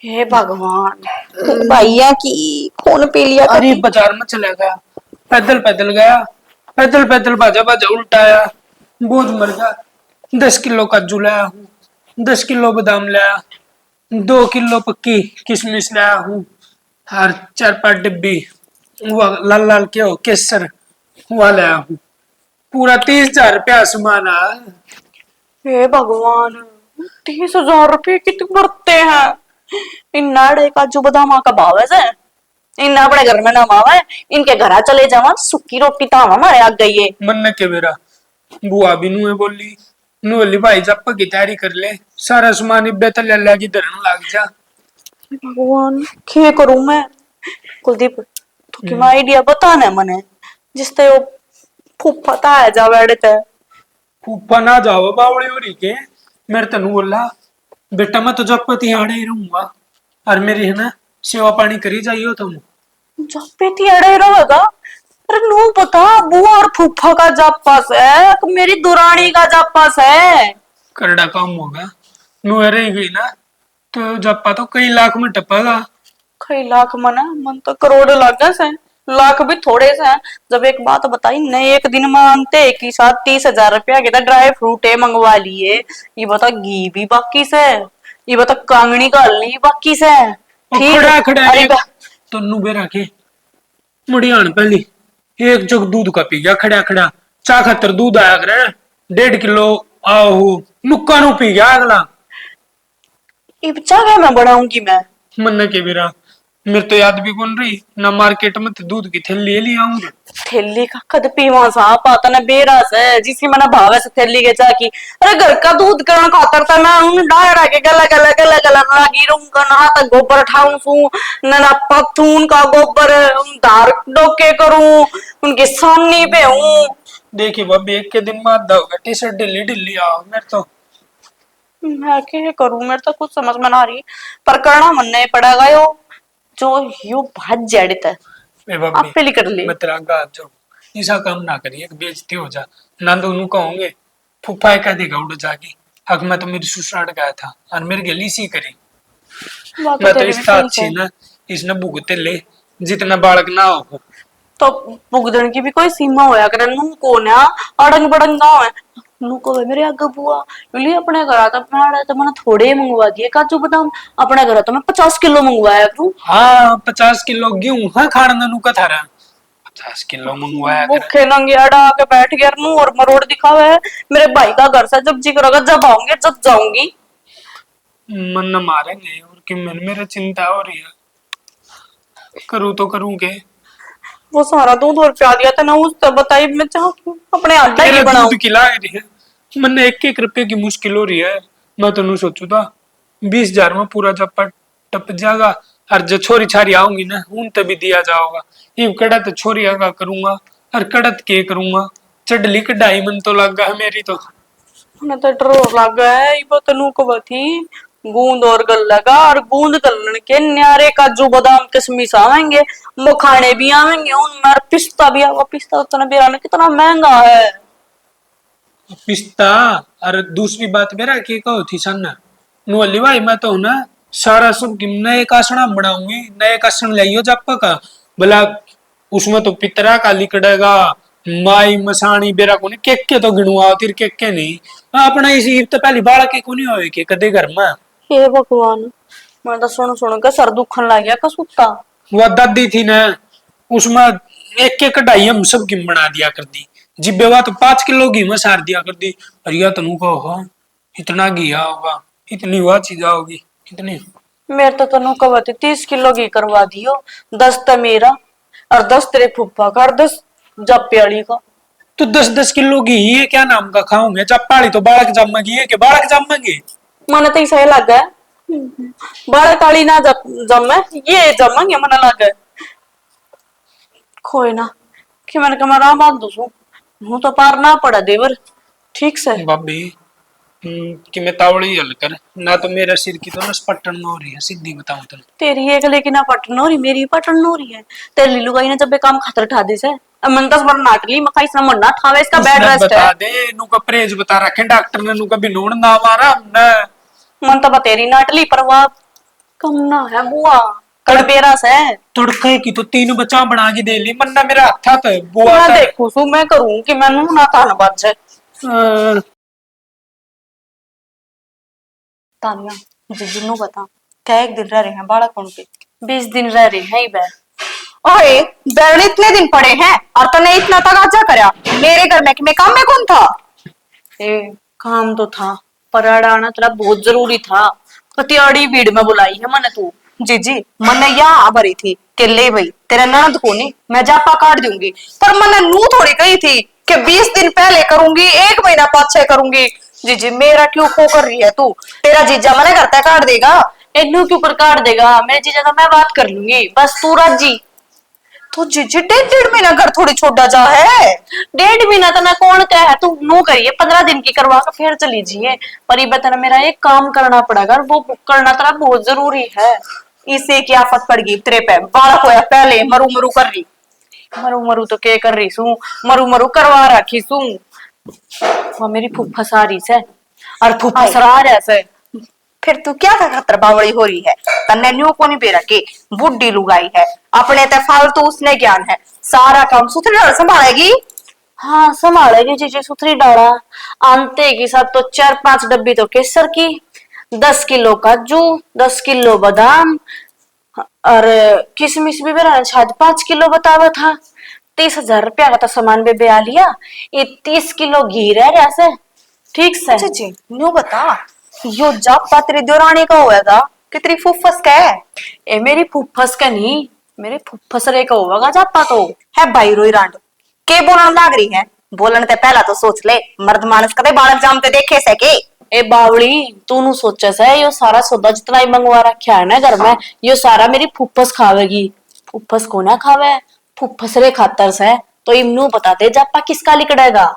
हे भगवान भैया की खून पी लिया। अरे बाजार में चला गया पैदल पैदल गया पैदल पैदल बाजा बाजा उल्टाया बोझ मर गया। 10 किलो काजू लाया हूँ 10 किलो बादाम लाया 2 किलो पक्की किशमिश लाया हूँ और 4-5 डिब्बी वो लाल लाल क्या हो केसर वाला हूँ। पूरा 30,000 रुपया सामान आ। हे भगवान, 30,000 रुपये कितने बढ़ते हैं। इन नाड़े काजू बादाम का भाव है से इन अपने घर में ना मावा है। इनके घर चले जावा सुक्की रोटी तो हमारे आ गई है। मन के मेरा बुआ भी नुए बोली नुअली भाई जब की तैयारी कर ले सारा सामान इब्बे तले लगी धरन लग जा। भगवान क्या करूं मैं। कुलदीप तो कि आइडिया बता ना मने जिसते वो फूफा ता है जा बैठते। फूफा ना जाओ बावड़ी हो रही के मेरे तनु बोला बेटा मैं तो जब पति आड़े ही रहूंगा और मेरी है ना सेवा पानी करी जाइयो तुम। जब पेटी अड़े रहेगा। अरे नू पता बुआ और फूफा का जापास है मेरी दुरानी का जापास है। करड़ा काम होगा नु रही गई ना तो जप्पा तो कई लाख में टपेगा। कई लाख मना मन तो करोड़ लाग से लाख भी थोड़े से हैं। जब एक बात बताई न एक दिन में अंते एक ही साथ 30,000 रुपया के ड्राई फ्रूट मंगवा लिए। ये बता घी भी बाकी से ये बता कांगनी का हलनी बाकी से ठीक खड़ा खड़ा अरे एक तो नुबे रखे मुड़ियान पहली एक जग दूध का पी गया खड़ा खड़ा चा खतर दूध आया करे 1.5 किलो आहो मुक्का नु पी गया अगला। ये क्या मैं बढ़ाऊंगी मैं। मन के बिरा मेरे तो याद भी कौन रही ना मार्केट में तो दूध की थैली ले आऊंगा। थैली का कद पीवा सा पाता ना बेरास है जिसकी मना भावे से थैली के चाकी। अरे घर का दूध करण खातर था मैं उन डायरा के गला गला गला गला लागी रहूंगा ना तक गोबर ठाऊं सू ना पत्थून का गोबर धार डोके करूं उनके सामने पे हूं। देखिए भाभी एक के दिन में आधा होगा टी शर्ट ढिल्ली ढिल्ली आओ मेरे तो। मैं क्या करूं मेरे तो कुछ समझ में ना रही पर करना मन नहीं पड़ेगा यो जो यू भाज जड़ता है। ए आप भाभी पहले कर ले मैं तेरा गाज जो ऐसा काम ना करिए कि बेइज्जती हो जा ना दोनों कहोगे फूफा कह देगा उड़ जाके हक मैं तो मेरी ससुराल गया था और मेरे गली सी करी। बात मैं तो तेरी इस भी सही अच्छी है। ना इसने भुगते ले जितना बालक ना हो। तो भुगदड़ की भी कोई सीमा होया करे नू को ना अड़ंग बड़ंग गाँव है नू को मेरे आगे बुआ बोली अपने घर आता मैं तो मैंने थोड़े ही मंगवा दिए काजू बादाम अपने घर तो मैं 50 किलो मंगवाया तू। हाँ 50 किलो गेहूं हाँ खाना नू का थारा 50 किलो मंगवाया कर। भूखे नंगे अड़ा के बैठ गया नू और मरोड़ दिखावे है मेरे भाई का घर से जब जी करोगा जब आऊंगे जब जाऊंगी। मन न मारेंगे और कि मन मेरा चिंता हो रही है करूँ तो करूँ के। वो सारा दूध और प्या दिया था ना उस तब बताई मैं चाहूँ अपने आटा ही तेरे बनाऊं। दूध खिला रही है मन 1-1 रुपए की मुश्किल हो रही है। मैं तो नहीं सोचू था 20,000 में पूरा जब टप जाएगा और जो छोरी छारी आऊंगी ना उन तभी दिया जाओगा। ये कड़त छोरी आगा करूंगा और कड़त के करूंगा चडली कढ़ाई मन तो लगा है मेरी तो। मैं तो डर लग गया है ये तनु को बथी गूंद और गल लगा और गूंद गलन के न्यारे काजू बादाम किशमिश आवेंगे वो खाने भी आवेंगे उनमें पिस्ता भी आवा पिस्ता उतना भी आना कितना महंगा है। पिस्ता और दूसरी बात मेरा की कहो थी सन्ना नुअली भाई मैं तो ना सारा सब नए कासना बनाऊंगी नए कासन लाइयो जप्पा का भला उसमें तो पितरा का लिकड़ेगा माई मसानी बेरा को के तो गिणुआ तिर के नहीं अपना इसी तो पहली बाड़ा के को नहीं होए के कदे घर में। हे भगवान मैं तो सुन सुन के सर दुखन लग गया कसुत्ता। वह दादी थी ना उसमें एक एक कढ़ाई हम सब की बना दिया कर दी जिब्बे हुआ तो 5 किलो घी में सार दिया कर दी। अरिया तनु का होगा इतना घिया होगा इतनी हुआ चीज होगी इतनी। मेरे तो तनु को बती 30 किलो घी करवा दियो 10 तो मेरा और 10 तेरे फुप्पा का और 10 जप्याली का। तो 10-10 किलो घी ये क्या नाम का खाओगे चप्पाड़ी तो बालक जमेगी ये के बालक जमेगी। मन तो सही लग गया बड़ा काली ना जमे ये जमेंगे मन लग गए खोए ना कि मैंने कहा मैं बात दूसू हूँ तो पार ना पड़ा देवर ठीक से। भाभी कि मैं तावड़ी हल कर ना तो मेरा सिर की तो नस पट्टन हो रही है सीधी बताऊं तो। तेरी एक लेकिन ना पटन हो रही मेरी पटन हो रही है तेरी लीलू गई ने जब काम खातर उठा दे से मन 10 बार नाटली मखा इसना मन ना ठावे इसका बेड रेस्ट बता है। दे नु का परहेज बता रखे डॉक्टर ने नु का भी नोड़ ना मारा हमने। मन तो बतेरी नाटली पर वह कम ना है बुआ कड़बेरा से तुड़के की तो 3 बच्चा बना के दे ली मन्ना मेरा हथा तो बुआ मैं था। देखू सू मैं करूं कि मैनू ना तान बच तानिया जीजू नु बता क्या एक दिन रह रहे हैं बाड़ा कौन के 20 दिन रह रहे हैं ही बे ओए बैरन इतने दिन पड़े हैं और तने इतना तगाजा करा मेरे घर में कि मैं काम में कौन था। ए काम तो था पर अड़ाना तेरा बहुत जरूरी था। पतियाड़ी भीड़ में बुलाई है मैंने तू। जी मैंने यहाँ भरी थी कि ले भाई तेरा ननद को नहीं मैं जापा काट दूंगी, पर मैंने नू थोड़ी कही थी कि 20 दिन पहले करूंगी 1 महीना पाछे करूंगी। जी मेरा क्यों खो कर रही है तू? तेरा जीजा मना करता है काट देगा। इन्नू क्यों पर काट देगा? मेरे जीजा तो मैं बात कर लूंगी, बस तू राजी। तो जीजी 1.5 महीना घर थोड़ी छोड़ा जा है। 1.5 महीना तो ना कौन क्या है, तू नो करिए 15 दिन की करवा कर फिर चली जाइए। पर ये बता मेरा एक काम करना पड़ेगा और वो करना तेरा बहुत जरूरी है। इसे क्या आफत पड़ गई तेरे पे? बालक होया पहले मरू मरू कर रही। मरू मरू तो क्या कर रही सू, मरू मरू करवा रखी सू। वो मेरी फुफ्फा सारी से और फुफ्फा सरा रहा से। फिर तू क्या खतर बावड़ी हो रही है? तन्ने न्यू को नहीं बेरा के बुढ़ी लुगाई है, अपने ते फालतू उसने ज्ञान है, सारा काम सुथरी डाल संभालेगी। हाँ संभालेगी जीजी सुथरी डाला। आंते की सब तो 4-5 डब्बी तो केसर की, 10 किलो काजू, 10 किलो बादाम और किशमिश भी मेरा शायद 5 किलो बतावा था। 30,000 रुपया का तो सामान भी आ लिया। ये 30 किलो घी रह रहा से ठीक से। जी न्यू बता यो जापा तेरी देवरानी का हुआ था कि तेरी फुफ्फस का है? ए मेरी फुफ्फस का नहीं, मेरे फुफ्फसरे का होगा जापा तो है। भाई रोई रांड के बोलन लाग रही है? बोलन ते पहला तो सोच ले मर्द मानस कदे बालक जामते देखे से के। ए बावड़ी तू नु सोचे से यो सारा सौदा जितना ही मंगवा रखा है ना घर में यो सारा मेरी फुफ्फस खावेगी। फुफ्फस को ना खावे, फुफ्फसरे खातर से तो इमनू बता दे जापा किसका लिकड़ेगा।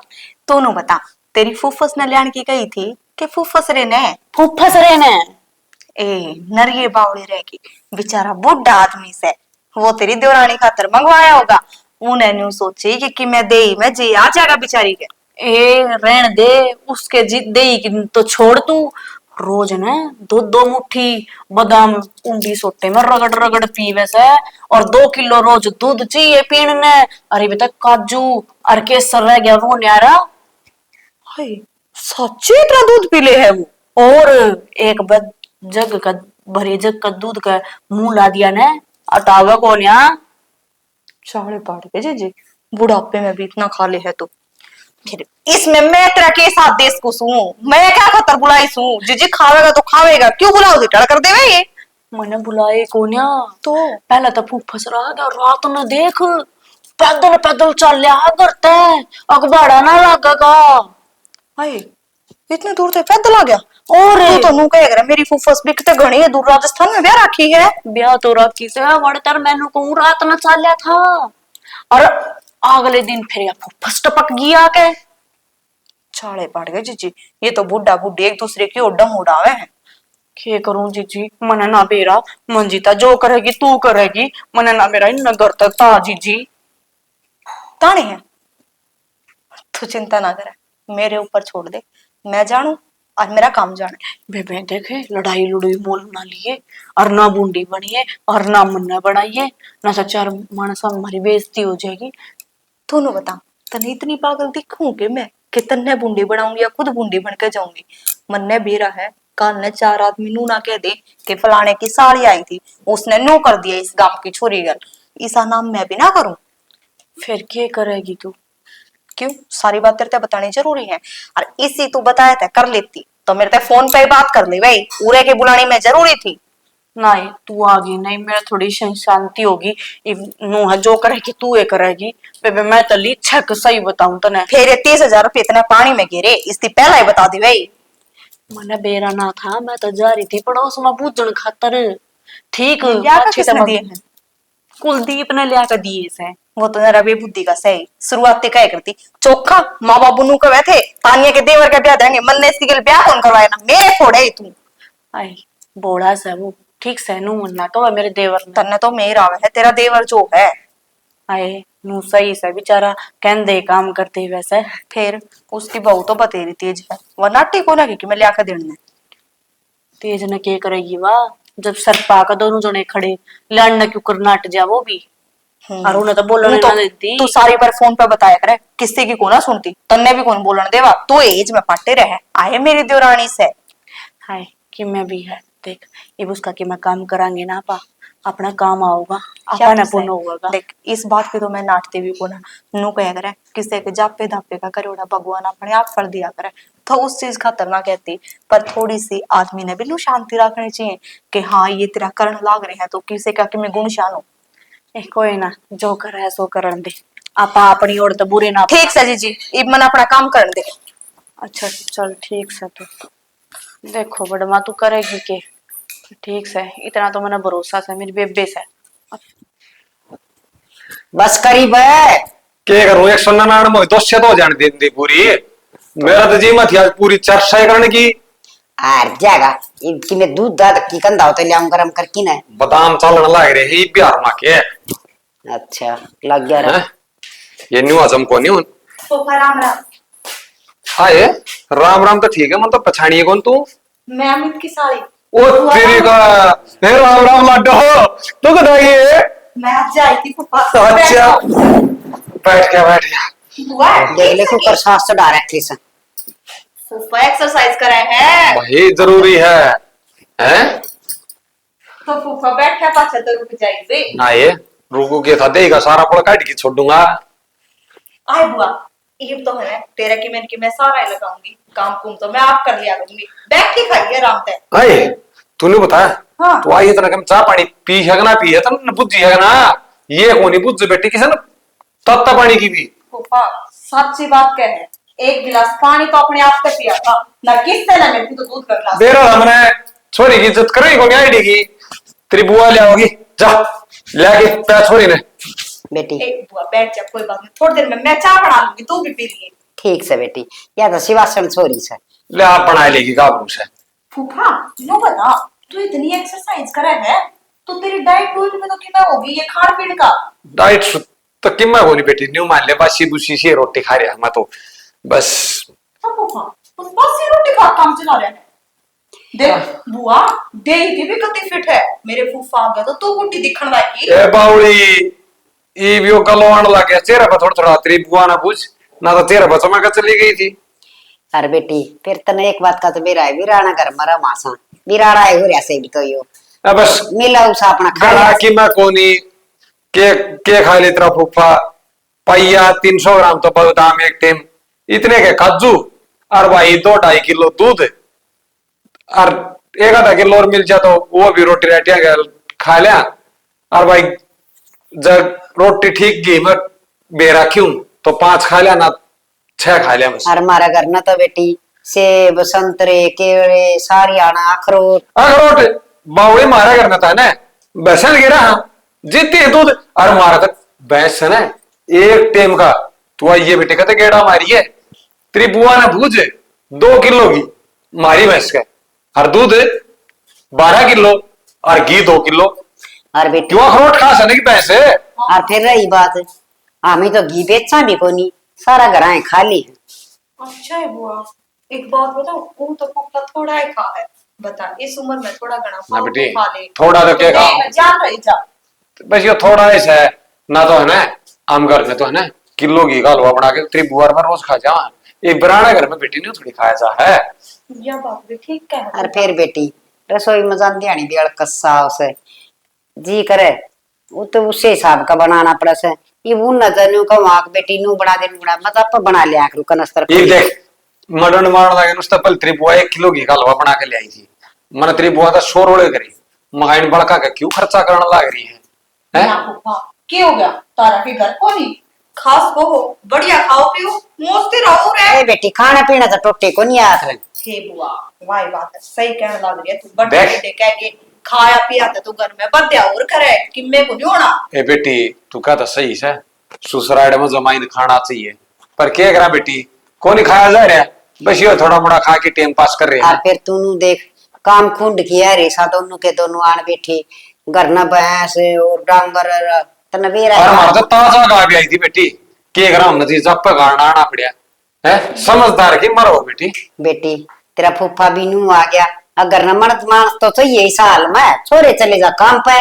तू नु बता तेरी फुफ्फस ने ल्याण की कही थी कि फुफ्फसरे ने? फुफ्फसरे ने। ए नरिये बावड़ी रहेगी बेचारा बुढ़ा आदमी से, वो तेरी देवरानी खातर मंगवाया होगा। उन्हें न्यू सोची कि मैं दे में जी आ जाएगा बेचारी के। ए रहन दे उसके जी दे तो छोड़ तू। रोज ने 2-2 मुट्ठी बादाम उंडी सोटे में रगड़ रगड़ पीवे से और 2 किलो रोज दूध चाहिए पीने। अरे बेटा काजू और केसर रह गया वो न्यारा। हाय सच्ची इतना दूध पी ले है वो? और एक जग का भरे जग का दूध का मुंह ला दिया ने अटावा कौन यहाँ? चावड़े पाड़ के जी बुढ़ापे में भी इतना खा ले है तो फिर इसमें मैं तेरा के साथ देश को सू मैं क्या खतर बुलाई सू? जी खावेगा तो खावेगा, क्यों बुलाओ टड़ कर देवे ये? मैंने बुलाए कोन्या तो पहला तो फूफस रहा गया रात न देख पैदल पैदल चल लिया करते अखबाड़ा ना लगेगा। हाय इतने दूर से पैदल आ गया। और तू तो नु कह रहा मेरी फुफ्फस भी कितने घनी है दूर राजस्थान में ब्याह रखी है। ब्याह तो रखी से वड़तर मैनू को रात न चल लिया था और अगले दिन फिर या फुफ्फस टपक गया के छाले पड़ गए। जीजी ये तो बुढ़ा बुढ़ी एक दूसरे की ओडम उड़ावे हैं। क्या करूं जीजी मने ना बेरा मंजीता जो करेगी तू करेगी मने ना मेरा इन घर तक ता जीजी ताने है। तू चिंता ना करे मेरे ऊपर छोड़ दे, मैं जानू आज मेरा काम जाने। बेबे देखे लड़ाई लुड़ाई मोल ना लिए और ना बूंदी बनिए और ना मुन्ना बढ़ाइए ना तो 4 मानस हमारी बेइज्जती हो जाएगी। तू बता तने इतनी पागल दिखूं कि मैं कि तन्ने बूंदी बनाऊंगी या खुद बूंदी बन के जाऊंगी? मन्ने बेरा है कल ने 4 आदमी नू ना कह दे कि फलाने की साड़ी आई थी उसने नो कर दिया इस गांव की छोरी गल, ऐसा नाम मैं भी ना करूं। फिर क्या करेगी तू? क्यों सारी बात तेरे बतानी जरूरी है और इसी तू बताया था कर लेती तो मेरे ते फोन पे बात कर ली भाई उरे के बुलानी में जरूरी थी। नहीं तू आ गई नहीं मेरा थोड़ी शांति होगी। नो है जो करेगी तू ये करेगी बेबे मैं तली छक सही बताऊं तने। फिर 30,000 रुपये इतने पानी में गिरे इसकी पहला ही बता दी भाई। मैंने बेरा ना था मैं तो जा रही थी पड़ोस में पूजन खातर। ठीक कुलदीप ने लिया कर दिए से वो तो रवि बुद्धि का सही शुरुआती क्या करती चोखा माँ बाबू नु कहे थे तानिया के देवर का ब्याह देंगे मन ने इसके लिए ब्याह कौन करवाया ना मेरे फोड़े तू। आई बोड़ा से वो ठीक से नु मन्ना कहो मेरे देवर ने तन्ने तो मेरा है तेरा देवर जो है। आए नु सही से बेचारा कहंदे काम करते वैसे फिर उसकी बहू तो बतेरी तेज है वह नाटी को ना कि मैं लिया कर देने तेज ने के करेगी वाह जब सर पाका दोनों जने खड़े लड़ना क्यों कर नाट जा वो भी और उन्हें तो बोलने ना देती। तू सारी बार फोन पे बताया करे किसी की को ना सुनती तन्ने भी कौन बोलने देवा तो एज में पाटे रहे आए मेरी देवरानी से। हाय कि मैं भी है देख अब उसका कि मैं काम करांगे ना आपा अपना काम आओगा क्या आपा न किसे? पुण्य होगा। देख इस बात पे तो मैं नाटती भी को ना नू कह करे किसे के जापे धापे का करोड़ा भगवान अपने आप फल दिया करे तो उस चीज खातर ना कहती। पर थोड़ी सी आदमी ने भी नू शांति रखनी चाहिए कि हाँ ये तेरा करण लाग रहे हैं तो किसे का कि मैं गुण शानू। कोई ना जो कर है सो करन दे आपा अपनी ओर तो बुरे ना। ठीक से जीजी इब मन अपना काम कर दे। अच्छा चल ठीक से तो देखो बड़मा तू करेगी के ठीक से इतना तो मैंने भरोसा से मेरी बेबे से। बस करीब है। के करूं 199 में तो से तो जान दे पूरी मेरा तो जी मत आज पूरी चर्चा करने की आर जाएगा इनकी में दूध दाद की कंधा होते ले आऊं गरम करके ना। बादाम चलन लग रहे ही बिहार मा के अच्छा लग गया रे। हैं? ये न्यू आजम को नहीं फूफा राम राम। आए राम राम तो ठीक है मन तो पछाड़िए कौन तू मैं अमित की साली। ओ तेरी का हे राम राम लाडो तू कदा ये मैं आज आई थी फूफा। अच्छा बैठ गया बुआ देख ले तू कर सांस तो डाल रखी से। फूफा एक्सरसाइज कर रहे हैं वही जरूरी है हैं तो फूफा बैठा पाछा तो रुक जाइए। ना ये रुकू के था देगा सारा पड़ काट के छोड़ दूंगा। आए बुआ ये तो है तेरा की मैं सारा ही लगाऊंगी काम कुम तो मैं आप कर लिया करूंगी बैठ के खाइए आराम से। अरे तूने बताया हाँ। तो आई इतना कम चाह पानी पी है ना पी है तो न बुझी है ना ये कोनी बुझ बेटी किसे ना तत्ता पानी की भी फूफा सच्ची बात कह है एक गिलास पानी तो अपने आप से पिया था ना किससे ना मेरे को तो दूध का गिलास। बेरा हमने छोरी की इज्जत करेगी को आईडी की तेरी बुआ ले आओगी जा लेके पे छोरी ने बेटी एक बुआ बैठ जा कोई बात नहीं थोड़ी देर में मैं चाय बना लूंगी तू भी पी लिए। ठीक से बेटी या तो शिवासन छोरी से ले आप बना लेगी काबू से फूफा नो बता तू इतनी एक्सरसाइज करे है तो तेरी डाइट डोज में तो कितना होगी ये खान पीन का। डाइट तो किम्मा होनी बेटी न्यू मान ले बासी दूसी से रोटी खा रहे हम तो बस हाँ फूफा उस बासी रोटी का काम चला रहे हैं। देख बुआ दे की भी कति फिट है मेरे फूफा आ गया तो तू बुड्ढी दिखण लगी। ए बाउली ई बियो गलवान लग गया चेहरा पर थोड़ा थोड़ा तेरी बुआ ना पूछ ना तो चेहरा पर चमक चली गई थी। अरे बेटी फिर तने एक बात का तो मेरा है वीराना घर मरा मासा वीराना है हो रहा भी तो यो अब बस मिला उसा अपना खा गड़ा लिया। की मैं कोनी के खा ले तेरा फूफा पैया 300 ग्राम तो बादाम एक टेम इतने के काजू और भाई 2-2.5 किलो दूध और 1 आधा किलो और मिल जाए तो वो भी रोटी राटिया खा लिया और भाई जब रोटी ठीक घी में बेरा क्यों तो 5 खा लिया ना 6 खा लिया बस। और हमारा घर ना तो बेटी सेब संतरे केले सारियाना अखरोट अखरोट बावड़ी मारा करना था ना भैंसन गिरा हाँ जीती दूध और मारा था भैंस है ना एक टेम का तू ये बेटे कहते गेड़ा मारी है तेरी बुआ ने भूज 2 किलो की मारी भैंस का और दूध 12 किलो और घी 2 किलो और बेटी क्यों अखरोट खा सने की भैंस है। और फिर रही बात हमें तो घी बेचा भी कोनी सारा घर आए खाली है। अच्छा है बुआ एक बात बताओ वो तो फूफा थोड़ा ही खा है बता इस उम्र में थोड़ा घना ना बेटी खा ले थोड़ा तो क्या नहीं, मैं जान रही जा बस ये थोड़ा ऐसा है ना तो है ना हम घर में तो है ना किलो घी का हलवा बना के तेरी बुआ में रोज खा जावा ये बराना घर में बेटी नहीं थोड़ी खाया जा है। यह बात भी ठीक कह और फिर बेटी रसोई में जान दियानी भी कस्सा उसे जी करे वो तो उसे हिसाब का बनाना पड़ा से ये वो नजर न्यू का वहां बेटी न्यू बना दे बना मतलब बना लिया करू कनस्तर ये देख मडन मार लगे नुस्ता पल तेरी बुआ 1 किलो घी का हलवा बना के ले आई थी मन तेरी बुआ का शोर ओड़े करी मगाइन बड़का के क्यों खर्चा करने लग रही है ना फूफा क्या हो गया तारा के घर को नहीं खास को हो बढ़िया खाओ पियो मस्ती रहो रे। ए बेटी खाना पीना तो टोटे को नहीं आखिर हे बुआ वाही बात है सही कहने लग रही है तू देख। बर्थडे कह के खाया पिया तो तू घर में बर्थडे और करे कि मैं को नहीं होना। ए बेटी तू कहता सही है ससुराल में जमाइन खाना चाहिए पर क्या करा बेटी को नहीं खाया जा रहा बस ये थोड़ा मोड़ा खा के टाइम पास कर रहे और हैं। फिर तूनु देख काम खुंड किया रेसा दोनों के दोनों आन बैठे घर ना भैंस और डांगर तनवेरा और हमारा तो ताजा गा भी आई थी बेटी के ग्राम नदी जब पे गाना आना पड़ा है समझदार की मरो बेटी। बेटी तेरा फूफा भी नू आ गया अगर न मर्द मानस तो चाहिए इस हाल में छोरे चले जा काम पे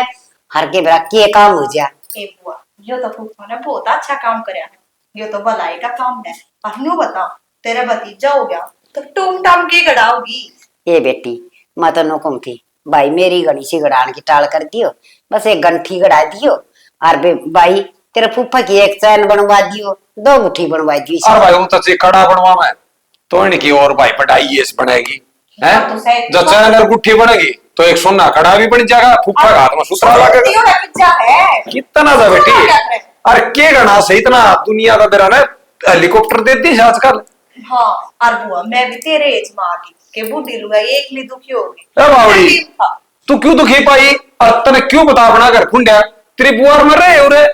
हर के बरा के काम हो जा। ए बुआ यो तो फूफा ने बहुत अच्छा काम करया है यो तो भलाई का काम है और न्यू बता तेरा भतीजा हो गया तो टूम टाम की गड़ाओगी। ए बेटी मैं तो नुकुम थी भाई मेरी घड़ी सी गड़ान की टाल कर दियो, बस एक गंठी गड़ा दियो। और भाई तेरे फूफा की एक चैन बनवा दियो, 2 गुठी बनवा दियो। और भाई वो तो कड़ा बनवा मैं तो इनकी और भाई पढ़ाई ये बनेगी है। तो सही- जब चैन और गुठी बनेगी तो एक सोना कड़ा भी बन जाएगा, फूफा का हाथ में सुतरा लगेगा। है कितना था बेटी, अरे के गणा से इतना दुनिया का बेरा ना हेलीकॉप्टर देती है आजकल। हाँ और बुआ मैं भी तेरे एज में आ गई के बूढ़ी लुगाई एक ली दुखी होगी। ए बावड़ी तू क्यों दुखी पाई और तने क्यों बता बना कर खुंडा तेरी बुआर मर रहे हो रे।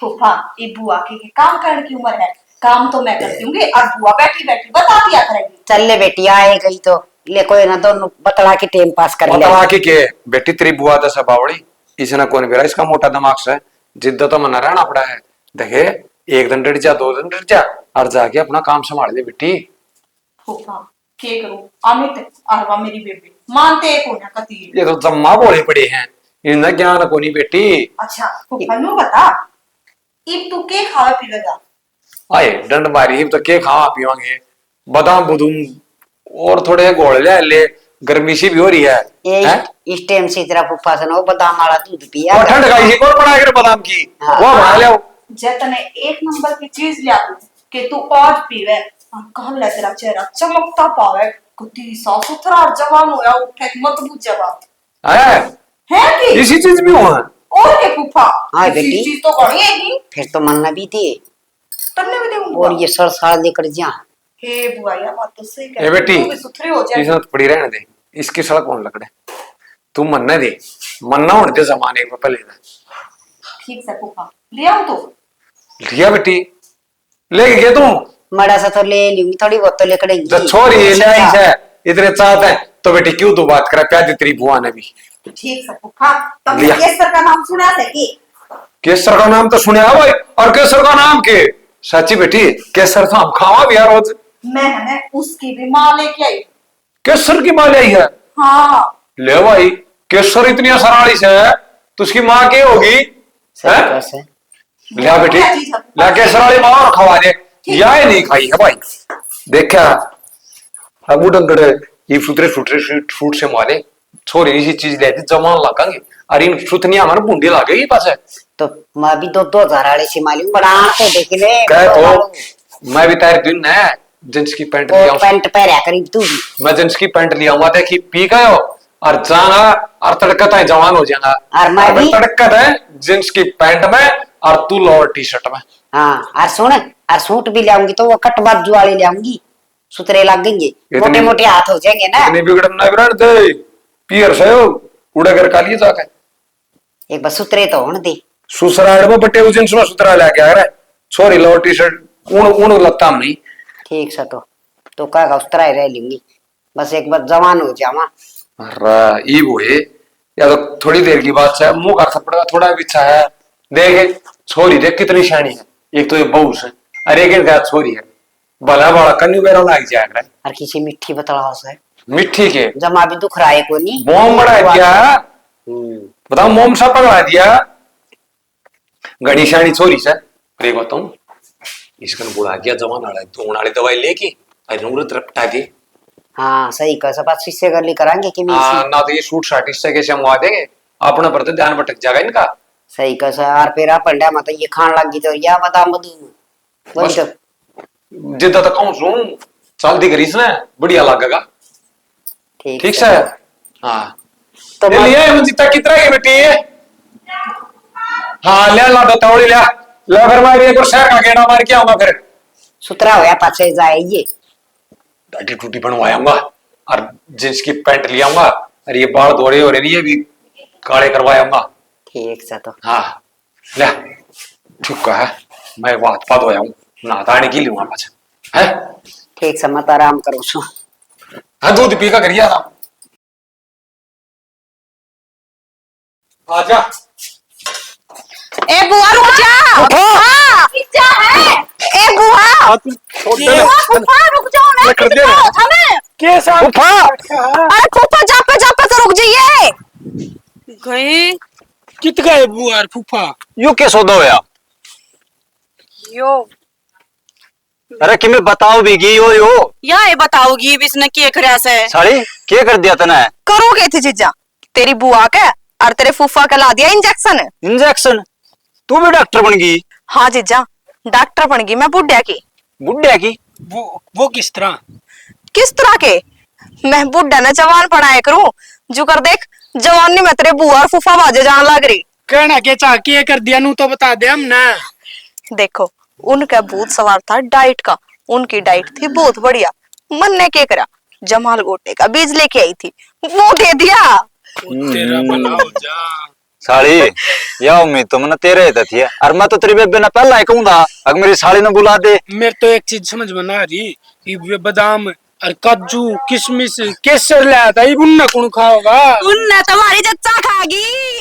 फूफा ये बुआ के काम करने की उम्र है, काम तो मैं करती हूँ और बुआ बैठी बैठी बता दिया करेगी। चल ले बेटी आए गई तो ले कोई ना, दोनों बतला के टाइम पास कर ले। बतला के बेटी तेरी बुआ दस बावड़ी इसने कौन बेरा इसका मोटा दिमाग से जिद्द तो मना रहना पड़ा है। देखे 1 दिन डर जा 2 दिन डर जा और जाके अपना काम संभाल ले बेटी। फूफा के करूं अमित अरवा मेरी बेबी मानते को ना कती। ये तो जम्मा बोले पड़े हैं इन्हें ज्ञान को नहीं बेटी। अच्छा फूफा नु बता इब तू के खावे पीवेगा। आए डंड मारी तो के खावा पीवांगे बादाम बुदूम और थोड़े घोल ले गर्मी सी भी हो रही है। इस टाइम से तेरा फूफा से वो बादाम वाला दूध पिया और ठंड खाई कौन बना के बादाम की हाँ। वो बना ले जतने एक नंबर की चीज लिया कि तू आज पीवे कह ले तेरा चेहरा चमकता पावे कुत्ती साफ सुथरा और जवान होया उठे मत पूछे बात है कि इसी चीज भी हुआ और के फूफा हाँ इसी बेटी। चीज तो बड़ी है ही फिर तो मनना भी थी तन्ने भी दूंगा। और ये सरसाल लेकर जा। हे बुआ या बात तो सही ए बेटी तू भी सुथरी हो जाए। इसने तो पड़ी रहने दे इसकी सड़क कौन लकड़े तू मन्ना दे मन्ना उड़ते जमाने में पहले ठीक से फूफा लिया तो लिया बेटी लेके गया तू मड़ा सा तो ले लूंगी, थोड़ी बहुत तो लेकर जब छोरी ले आई है इतने चाहते हैं तो बेटी क्यों तू बात करे प्यार तेरी बुआ ने भी। ठीक से फूफा तब लिया। केसर का नाम सुना थे कि केसर का नाम तो सुने भाई और केसर का नाम के सच्ची बेटी केसर तो हम खावा भी यार रोज। मैंने उसकी भी माँ लेके आई। केसर की माँ ले आई है हाँ ले भाई केसर इतनी असराली से है तो उसकी माँ क्या होगी सही हैं? कैसे लिया बेटी ला केसर वाली माँ और खवा दे या ही नहीं खाई है भाई देखा अब डंगड़े ये सुतरे सुतरे फूट से मारे छोरी इसी चीज लेती जमान लगांगे अरे इन सुतनिया मन बूंदी लागेगी पास है तो मैं भी 2,000 वाले से मालूम बड़ा तो देख ले कह तो मैं भी तार दिन है जींस की पैंट लिया पैंट पहरा करीब तू भी मैं जींस की पैंट लिया हुआ देखी पी गए हो और जाना और तड़कता है जवान हो जाएगा और मैं भी तड़कत है जींस की पैंट में और तू लोअर टी शर्ट में। हाँ और सुन और सूट भी लाऊंगी तो वो कट बाजू वाले लाऊंगी, सुतरे लगेंगे, मोटे मोटे हाथ हो जाएंगे ना। इतनी बिगड़न ना बिगड़ दे पियर से उड़ा कर कालिए जाके एक बार सुतरे तो होने दे। सुसराड़ में बटे जींस में सुतरा लेके आ रहा है छोरी लोअर टी शर्ट ऊन लगता हम नहीं ठीक से तो का उतरा ही रह लूंगी बस एक बार जवान हो जावा। अरे वो है या तो थोड़ी देर की बात है मुंह का थप्पड़ थोड़ा बिछा है देख छोरी देख कितनी शानी है एक तो ये बहू है अरे एक छोरी है भला बड़ा कन्यू बेरा लाग जाएगा और किसी मिट्टी बतलाओ से मिट्टी के जमा भी दुख रहा है को नहीं मोम बढ़ा दिया बताओ मोम सा पकड़ा दिया घड़ी शानी छोरी से अरे बताऊं इसका बुढ़ा गया जवान आड़ा तो उनाली दवाई लेके अरे नूर तरपटा दी। हाँ सही कह सब शिष्य कर ली कराएंगे कि ना तो ये सूट साट इससे कैसे हम देंगे अपना पर तो ध्यान भटक जाएगा इनका। सही कह सर और फिर पंडा मत ये खान लगी तो या बता मधु वही तो जिद्दा तो कहूं सू चल दी करी इसने बढ़िया लगेगा ठीक से। हाँ तो ले लिया जितना कितना है बेटी हाँ ले ला दो तौड़ी ले ला फिर मैं एक और शहर का गेड़ा मार के आऊंगा फिर सुतरा होया पाछे जाएगी डाटी टूटी बनवाऊंगा और जींस की पैंट ले आऊंगा और ये बाल दौड़े हो रहे ये भी काले करवाऊंगा ठीक से तो हाँ ले ठीक है मैं बात पात होया हूँ नहाने की लूंगा पाछा है ठीक से मत आराम करो सो हाँ दूध पी का करिए आराम आजा ए बुआ रुक जा हाँ क्या है ए बुआ फूफा रुक जाओ ना कर दिया हमें कैसा फूफा अरे फूफा जापे तो रुक जाइए गई कित गए बुआ और फूफा यू के सौदा होया यो अरे कि मैं बताओ भी यो या ये बताओगी इसने के करे से साड़ी के कर दिया तने करोगे थे जीजा तेरी बुआ के और तेरे फूफा का ला दिया इंजेक्शन। इंजेक्शन? तू भी डॉक्टर बन गई? हाँ जीजा, डॉक्टर बन गई मैं बुढ़िया की। बुढ़िया की? वो किस तरह? किस तरह के? मैं बुढ़ा ने जवान पढ़ाया करूं, जो कर देख जवानी में तेरे बुआ और फूफा बाजे जान लग रही। कहना के चाह के कर दिया नू तो बता दे हम ना। देखो उनका भूत सवार था डाइट का, उनकी डाइट थी बहुत बढ़िया। मन ने क्या करा, जमाल गोटे का बीज लेके आई थी, वो दे दिया। तेरा भला हो जा। साली या उम्मीद तो मैंने तेरे ही थी और मैं तो तेरी बेबे ने पहला ही कहूंगा अगर मेरी साली ने बुला दे। मेरे तो एक चीज समझ में ना रही, ये बादाम और काजू किशमिश केसर लाया था, ये उन्ना कौन खाओगा? उनने तुम्हारी जच्चा खागी।